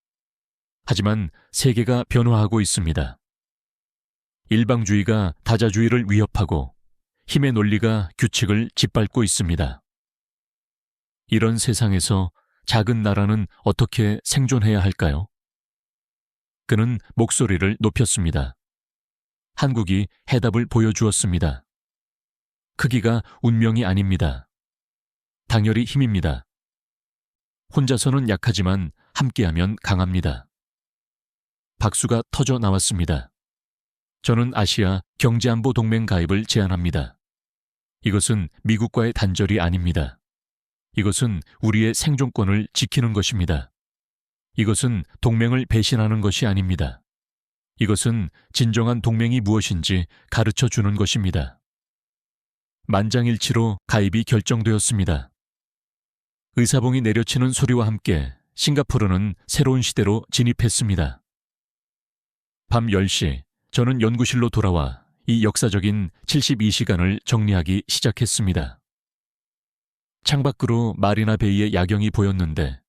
하지만 세계가 변화하고 있습니다. 일방주의가 다자주의를 위협하고 힘의 논리가 규칙을 짓밟고 있습니다. 이런 세상에서 작은 나라는 어떻게 생존해야 할까요? 그는 목소리를 높였습니다. 한국이 해답을 보여주었습니다. 크기가 운명이 아닙니다. 당열이 힘입니다. 혼자서는 약하지만 함께하면 강합니다. 박수가 터져 나왔습니다. 저는 아시아 경제안보 동맹 가입을 제안합니다. 이것은 미국과의 단절이 아닙니다. 이것은 우리의 생존권을 지키는 것입니다. 이것은 동맹을 배신하는 것이 아닙니다. 이것은 진정한 동맹이 무엇인지 가르쳐 주는 것입니다. 만장일치로 가입이 결정되었습니다. 의사봉이 내려치는 소리와 함께 싱가포르는 새로운 시대로 진입했습니다. 밤 10시 저는 연구실로 돌아와 이 역사적인 72시간을 정리하기 시작했습니다. 창밖으로 마리나 베이의 야경이 보였는데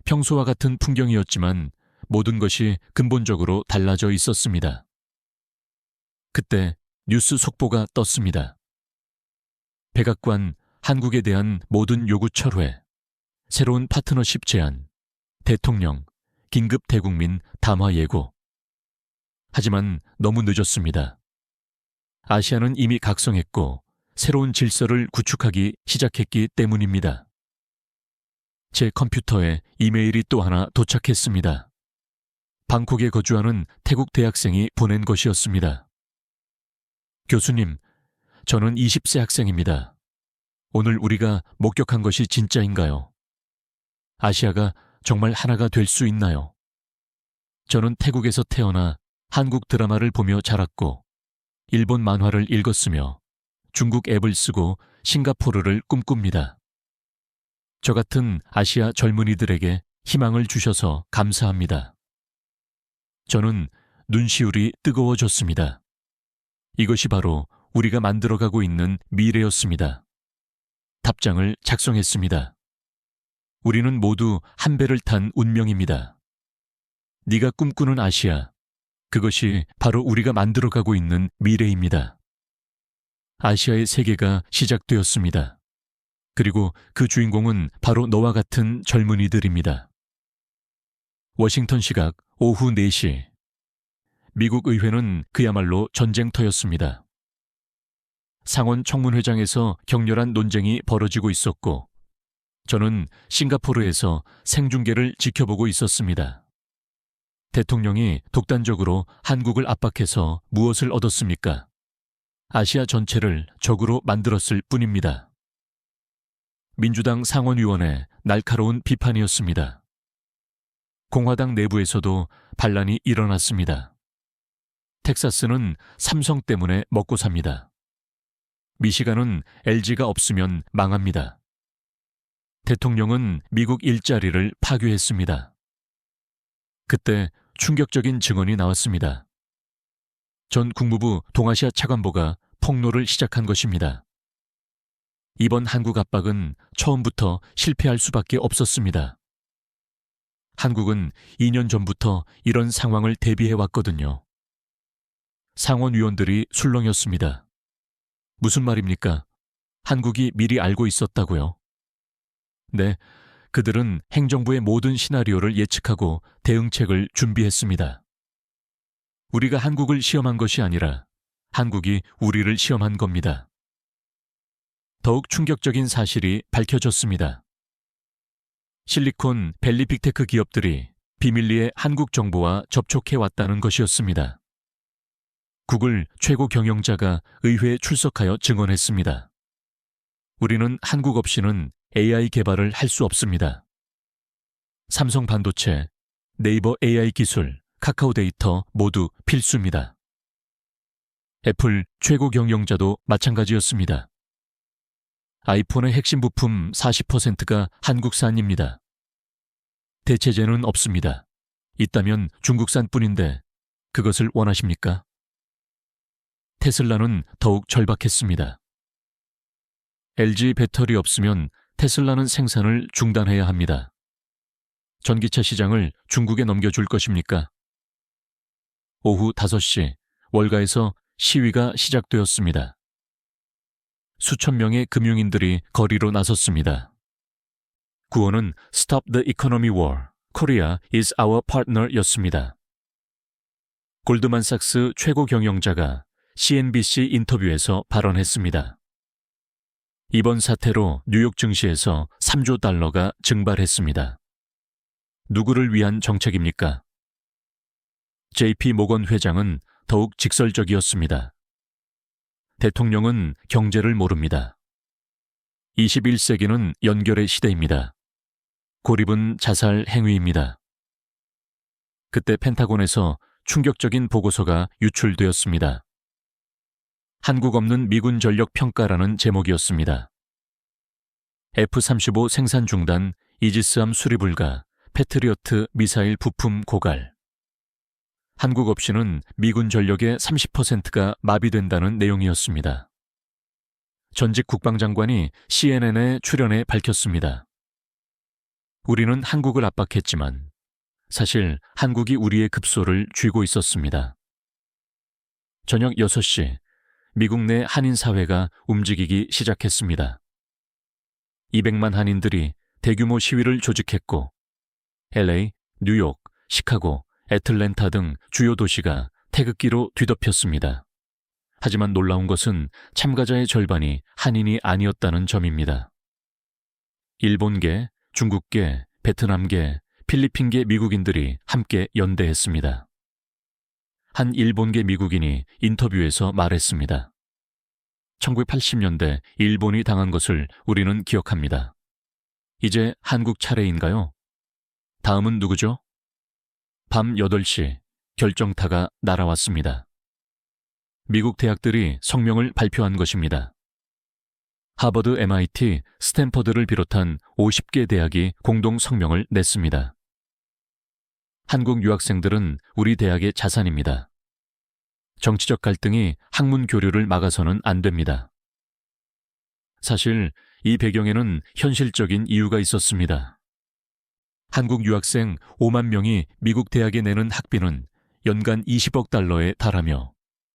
평소와 같은 풍경이었지만 모든 것이 근본적으로 달라져 있었습니다. 그때 뉴스 속보가 떴습니다. 백악관 한국에 대한 모든 요구 철회, 새로운 파트너십 제안, 대통령, 긴급 대국민 담화 예고. 하지만 너무 늦었습니다. 아시아는 이미 각성했고 새로운 질서를 구축하기 시작했기 때문입니다. 제 컴퓨터에 이메일이 또 하나 도착했습니다. 방콕에 거주하는 태국 대학생이 보낸 것이었습니다. 교수님, 저는 20세 학생입니다. 오늘 우리가 목격한 것이 진짜인가요? 아시아가 정말 하나가 될 수 있나요? 저는 태국에서 태어나 한국 드라마를 보며 자랐고 일본 만화를 읽었으며 중국 앱을 쓰고 싱가포르를 꿈꿉니다. 저 같은 아시아 젊은이들에게 희망을 주셔서 감사합니다. 저는 눈시울이 뜨거워졌습니다. 이것이 바로 우리가 만들어가고 있는 미래였습니다. 답장을 작성했습니다. 우리는 모두 한 배를 탄 운명입니다. 네가 꿈꾸는 아시아, 그것이 바로 우리가 만들어가고 있는 미래입니다. 아시아의 세계가 시작되었습니다. 그리고 그 주인공은 바로 너와 같은 젊은이들입니다. 워싱턴 시각 오후 4시. 미국 의회는 그야말로 전쟁터였습니다. 상원 청문회장에서 격렬한 논쟁이 벌어지고 있었고 저는 싱가포르에서 생중계를 지켜보고 있었습니다. 대통령이 독단적으로 한국을 압박해서 무엇을 얻었습니까? 아시아 전체를 적으로 만들었을 뿐입니다. 민주당 상원의원의 날카로운 비판이었습니다. 공화당 내부에서도 반란이 일어났습니다. 텍사스는 삼성 때문에 먹고 삽니다. 미시간은 LG가 없으면 망합니다. 대통령은 미국 일자리를 파괴했습니다. 그때 충격적인 증언이 나왔습니다. 전 국무부 동아시아 차관보가 폭로를 시작한 것입니다. 이번 한국 압박은 처음부터 실패할 수밖에 없었습니다. 한국은 2년 전부터 이런 상황을 대비해왔거든요. 상원위원들이 술렁였습니다. 무슨 말입니까? 한국이 미리 알고 있었다고요? 네, 그들은 행정부의 모든 시나리오를 예측하고 대응책을 준비했습니다. 우리가 한국을 시험한 것이 아니라 한국이 우리를 시험한 겁니다. 더욱 충격적인 사실이 밝혀졌습니다. 실리콘 밸리 빅테크 기업들이 비밀리에 한국 정부와 접촉해왔다는 것이었습니다. 구글 최고 경영자가 의회에 출석하여 증언했습니다. 우리는 한국 없이는 AI 개발을 할 수 없습니다. 삼성 반도체, 네이버 AI 기술, 카카오 데이터 모두 필수입니다. 애플 최고 경영자도 마찬가지였습니다. 아이폰의 핵심 부품 40%가 한국산입니다. 대체제는 없습니다. 있다면 중국산뿐인데 그것을 원하십니까? 테슬라는 더욱 절박했습니다. LG 배터리 없으면 테슬라는 생산을 중단해야 합니다. 전기차 시장을 중국에 넘겨줄 것입니까? 오후 5시 월가에서 시위가 시작되었습니다. 수천 명의 금융인들이 거리로 나섰습니다. 구호는 Stop the Economy War, Korea is our partner 였습니다. 골드만삭스 최고 경영자가 CNBC 인터뷰에서 발언했습니다. 이번 사태로 뉴욕 증시에서 3조 달러가 증발했습니다. 누구를 위한 정책입니까? JP 모건 회장은 더욱 직설적이었습니다. 대통령은 경제를 모릅니다. 21세기는 연결의 시대입니다. 고립은 자살 행위입니다. 그때 펜타곤에서 충격적인 보고서가 유출되었습니다. 한국 없는 미군 전력 평가라는 제목이었습니다. F-35 생산 중단, 이지스함 수리 불가, 패트리어트 미사일 부품 고갈. 한국 없이는 미군 전력의 30%가 마비된다는 내용이었습니다. 전직 국방장관이 CNN에 출연해 밝혔습니다. 우리는 한국을 압박했지만 사실 한국이 우리의 급소를 쥐고 있었습니다. 저녁 6시, 미국 내 한인 사회가 움직이기 시작했습니다. 200만 한인들이 대규모 시위를 조직했고 LA, 뉴욕, 시카고, 애틀랜타 등 주요 도시가 태극기로 뒤덮였습니다. 하지만 놀라운 것은 참가자의 절반이 한인이 아니었다는 점입니다. 일본계, 중국계, 베트남계, 필리핀계 미국인들이 함께 연대했습니다. 한 일본계 미국인이 인터뷰에서 말했습니다. 1980년대 일본이 당한 것을 우리는 기억합니다. 이제 한국 차례인가요? 다음은 누구죠? 밤 8시 결정타가 날아왔습니다. 미국 대학들이 성명을 발표한 것입니다. 하버드, MIT, 스탠퍼드를 비롯한 50개 대학이 공동 성명을 냈습니다. 한국 유학생들은 우리 대학의 자산입니다. 정치적 갈등이 학문 교류를 막아서는 안 됩니다. 사실 이 배경에는 현실적인 이유가 있었습니다. 한국 유학생 5만 명이 미국 대학에 내는 학비는 연간 20억 달러에 달하며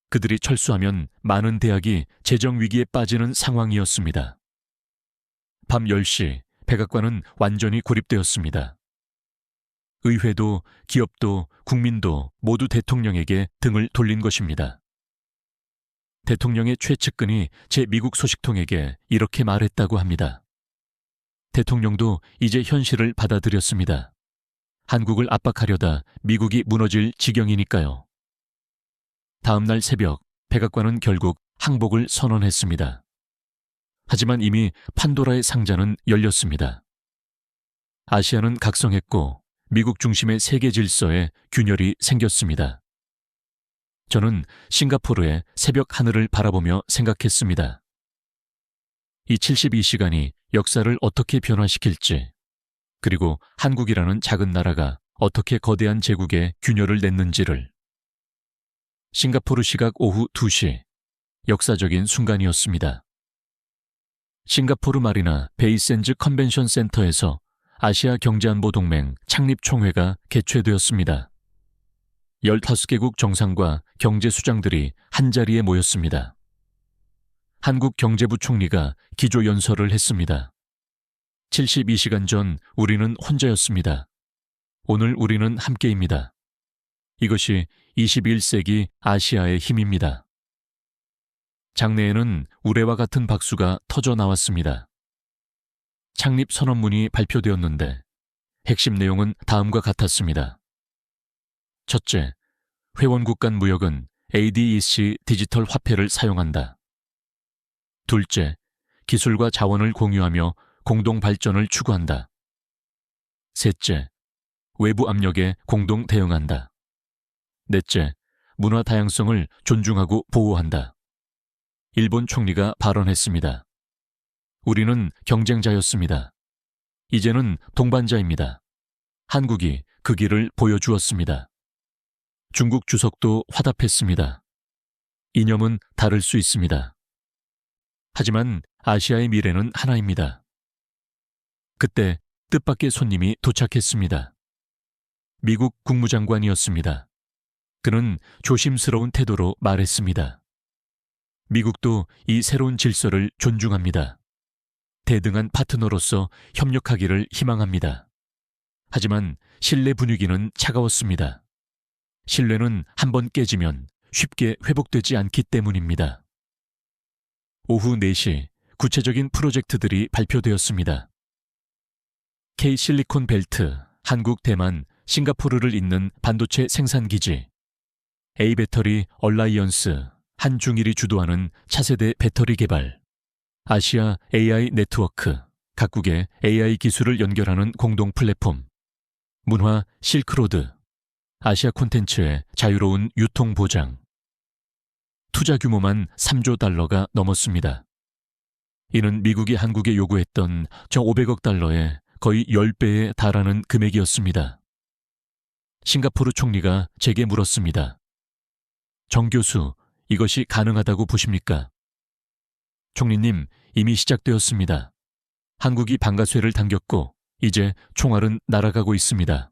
그들이 철수하면 많은 대학이 재정 위기에 빠지는 상황이었습니다. 밤 10시 백악관은 완전히 고립되었습니다. 의회도 기업도 국민도 모두 대통령에게 등을 돌린 것입니다. 대통령의 최측근이 제 미국 소식통에게 이렇게 말했다고 합니다. 대통령도 이제 현실을 받아들였습니다. 한국을 압박하려다 미국이 무너질 지경이니까요. 다음 날 새벽 백악관은 결국 항복을 선언했습니다. 하지만 이미 판도라의 상자는 열렸습니다. 아시아는 각성했고 미국 중심의 세계 질서에 균열이 생겼습니다. 저는 싱가포르의 새벽 하늘을 바라보며 생각했습니다. 이 72시간이 역사를 어떻게 변화시킬지, 그리고 한국이라는 작은 나라가 어떻게 거대한 제국에 균열을 냈는지를. 싱가포르 시각 오후 2시, 역사적인 순간이었습니다. 싱가포르 마리나 베이샌즈 컨벤션 센터에서 아시아 경제안보 동맹 창립 총회가 개최되었습니다. 15개국 정상과 경제수장들이 한자리에 모였습니다. 한국 경제부 총리가 기조연설을 했습니다. 72시간 전 우리는 혼자였습니다. 오늘 우리는 함께입니다. 이것이 21세기 아시아의 힘입니다. 장내에는 우레와 같은 박수가 터져 나왔습니다. 창립 선언문이 발표되었는데 핵심 내용은 다음과 같았습니다. 첫째, 회원국 간 무역은 ADEC 디지털 화폐를 사용한다. 둘째, 기술과 자원을 공유하며 공동 발전을 추구한다. 셋째, 외부 압력에 공동 대응한다. 넷째, 문화 다양성을 존중하고 보호한다. 일본 총리가 발언했습니다. 우리는 경쟁자였습니다. 이제는 동반자입니다. 한국이 그 길을 보여주었습니다. 중국 주석도 화답했습니다. 이념은 다를 수 있습니다. 하지만 아시아의 미래는 하나입니다. 그때 뜻밖의 손님이 도착했습니다. 미국 국무장관이었습니다. 그는 조심스러운 태도로 말했습니다. 미국도 이 새로운 질서를 존중합니다. 대등한 파트너로서 협력하기를 희망합니다. 하지만 신뢰 분위기는 차가웠습니다. 신뢰는 한번 깨지면 쉽게 회복되지 않기 때문입니다. 오후 4시 구체적인 프로젝트들이 발표되었습니다. K-실리콘 벨트, 한국, 대만, 싱가포르를 잇는 반도체 생산기지, A-배터리 얼라이언스, 한중일이 주도하는 차세대 배터리 개발, 아시아 AI 네트워크, 각국의 AI 기술을 연결하는 공동 플랫폼, 문화 실크로드, 아시아 콘텐츠의 자유로운 유통 보장. 투자 규모만 3조 달러가 넘었습니다. 이는 미국이 한국에 요구했던 저 500억 달러의 거의 10배에 달하는 금액이었습니다. 싱가포르 총리가 제게 물었습니다. 정 교수, 이것이 가능하다고 보십니까? 총리님, 이미 시작되었습니다. 한국이 방아쇠를 당겼고 이제 총알은 날아가고 있습니다.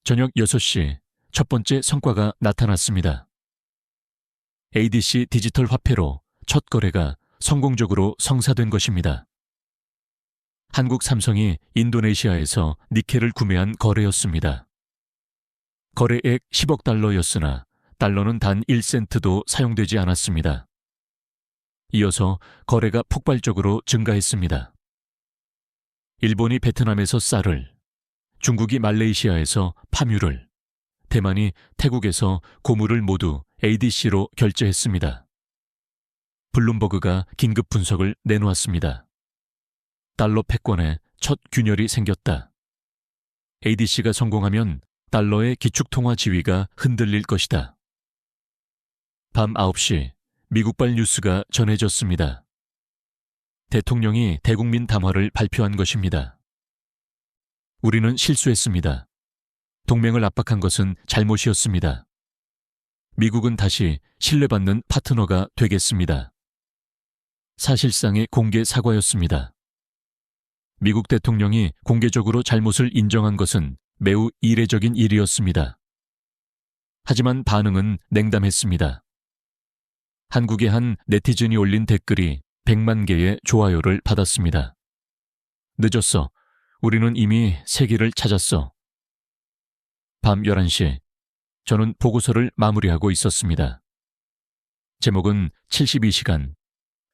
저녁 6시 첫 번째 성과가 나타났습니다. ADC 디지털 화폐로 첫 거래가 성공적으로 성사된 것입니다. 한국 삼성이 인도네시아에서 니켈을 구매한 거래였습니다. 거래액 10억 달러였으나 달러는 단 1센트도 사용되지 않았습니다. 이어서 거래가 폭발적으로 증가했습니다. 일본이 베트남에서 쌀을, 중국이 말레이시아에서 파뮤를, 대만이 태국에서 고무를 모두 ADC로 결제했습니다. 블룸버그가 긴급 분석을 내놓았습니다. 달러 패권에 첫 균열이 생겼다. ADC가 성공하면 달러의 기축통화 지위가 흔들릴 것이다. 밤 9시 미국발 뉴스가 전해졌습니다. 대통령이 대국민 담화를 발표한 것입니다. 우리는 실수했습니다. 동맹을 압박한 것은 잘못이었습니다. 미국은 다시 신뢰받는 파트너가 되겠습니다. 사실상의 공개 사과였습니다. 미국 대통령이 공개적으로 잘못을 인정한 것은 매우 이례적인 일이었습니다. 하지만 반응은 냉담했습니다. 한국의 한 네티즌이 올린 댓글이 100만 개의 좋아요를 받았습니다. 늦었어. 우리는 이미 세기를 찾았어. 밤 11시, 저는 보고서를 마무리하고 있었습니다. 제목은 72시간,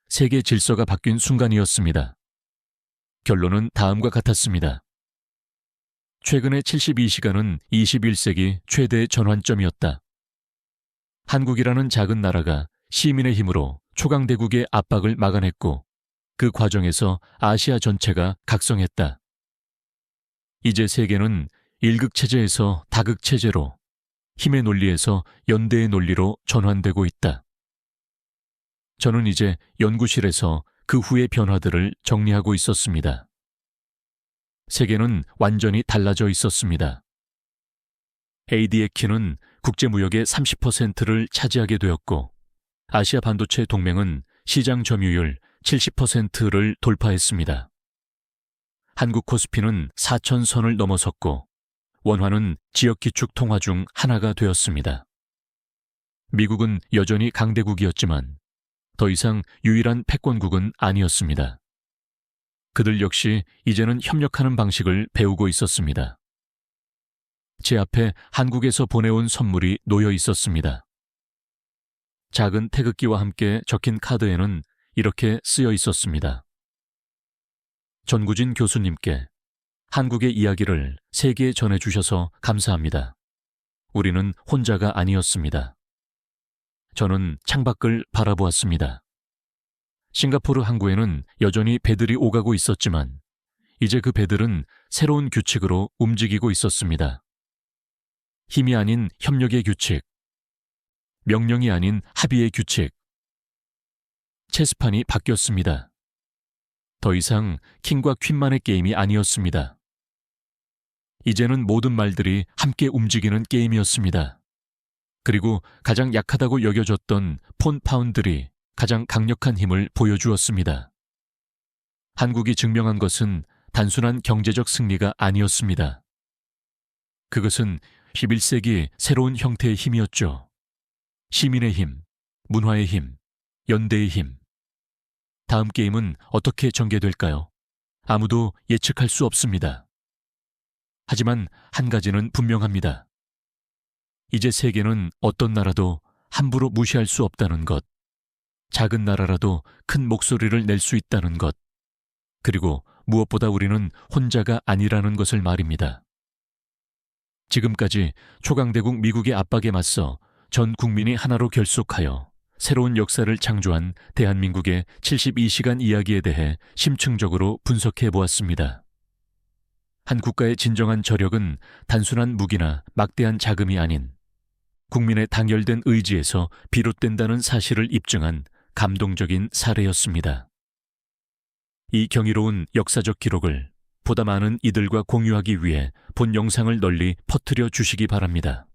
세계 질서가 바뀐 순간이었습니다. 결론은 다음과 같았습니다. 최근의 72시간은 21세기 최대 전환점이었다. 한국이라는 작은 나라가 시민의 힘으로 초강대국의 압박을 막아냈고 그 과정에서 아시아 전체가 각성했다. 이제 세계는 일극체제에서 다극체제로, 힘의 논리에서 연대의 논리로 전환되고 있다. 저는 이제 연구실에서 그 후의 변화들을 정리하고 있었습니다. 세계는 완전히 달라져 있었습니다. ADEC는 국제무역의 30%를 차지하게 되었고 아시아 반도체 동맹은 시장 점유율 70%를 돌파했습니다. 한국 코스피는 4,000선을 넘어섰고 원화는 지역기축 통화 중 하나가 되었습니다. 미국은 여전히 강대국이었지만 더 이상 유일한 패권국은 아니었습니다. 그들 역시 이제는 협력하는 방식을 배우고 있었습니다. 제 앞에 한국에서 보내온 선물이 놓여 있었습니다. 작은 태극기와 함께 적힌 카드에는 이렇게 쓰여 있었습니다. 전구진 교수님께 한국의 이야기를 세계에 전해주셔서 감사합니다. 우리는 혼자가 아니었습니다. 저는 창밖을 바라보았습니다. 싱가포르 항구에는 여전히 배들이 오가고 있었지만 이제 그 배들은 새로운 규칙으로 움직이고 있었습니다. 힘이 아닌 협력의 규칙, 명령이 아닌 합의의 규칙. 체스판이 바뀌었습니다. 더 이상 킹과 퀸만의 게임이 아니었습니다. 이제는 모든 말들이 함께 움직이는 게임이었습니다. 그리고 가장 약하다고 여겨졌던 폰 파운드들이 가장 강력한 힘을 보여주었습니다. 한국이 증명한 것은 단순한 경제적 승리가 아니었습니다. 그것은 11세기 새로운 형태의 힘이었죠. 시민의 힘, 문화의 힘, 연대의 힘. 다음 게임은 어떻게 전개될까요? 아무도 예측할 수 없습니다. 하지만 한 가지는 분명합니다. 이제 세계는 어떤 나라도 함부로 무시할 수 없다는 것, 작은 나라라도 큰 목소리를 낼 수 있다는 것, 그리고 무엇보다 우리는 혼자가 아니라는 것을 말입니다. 지금까지 초강대국 미국의 압박에 맞서 전 국민이 하나로 결속하여 새로운 역사를 창조한 대한민국의 72시간 이야기에 대해 심층적으로 분석해 보았습니다. 한 국가의 진정한 저력은 단순한 무기나 막대한 자금이 아닌 국민의 당열된 의지에서 비롯된다는 사실을 입증한 감동적인 사례였습니다. 이 경이로운 역사적 기록을 보다 많은 이들과 공유하기 위해 본 영상을 널리 퍼뜨려 주시기 바랍니다.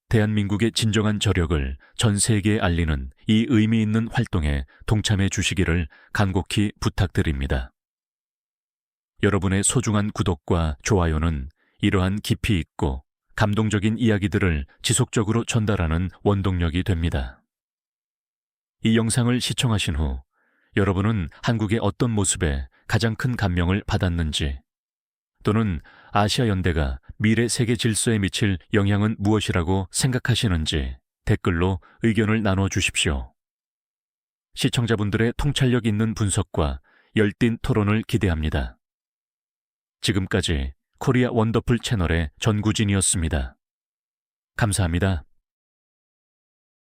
대한민국의 진정한 저력을 전 세계에 알리는 이 의미 있는 활동에 동참해 주시기를 간곡히 부탁드립니다. 여러분의 소중한 구독과 좋아요는 이러한 깊이 있고 감동적인 이야기들을 지속적으로 전달하는 원동력이 됩니다. 이 영상을 시청하신 후 여러분은 한국의 어떤 모습에 가장 큰 감명을 받았는지, 또는 아시아 연대가 미래 세계 질서에 미칠 영향은 무엇이라고 생각하시는지 댓글로 의견을 나눠 주십시오. 시청자분들의 통찰력 있는 분석과 열띤 토론을 기대합니다. 지금까지 코리아 원더풀 채널의 전구진이었습니다. 감사합니다.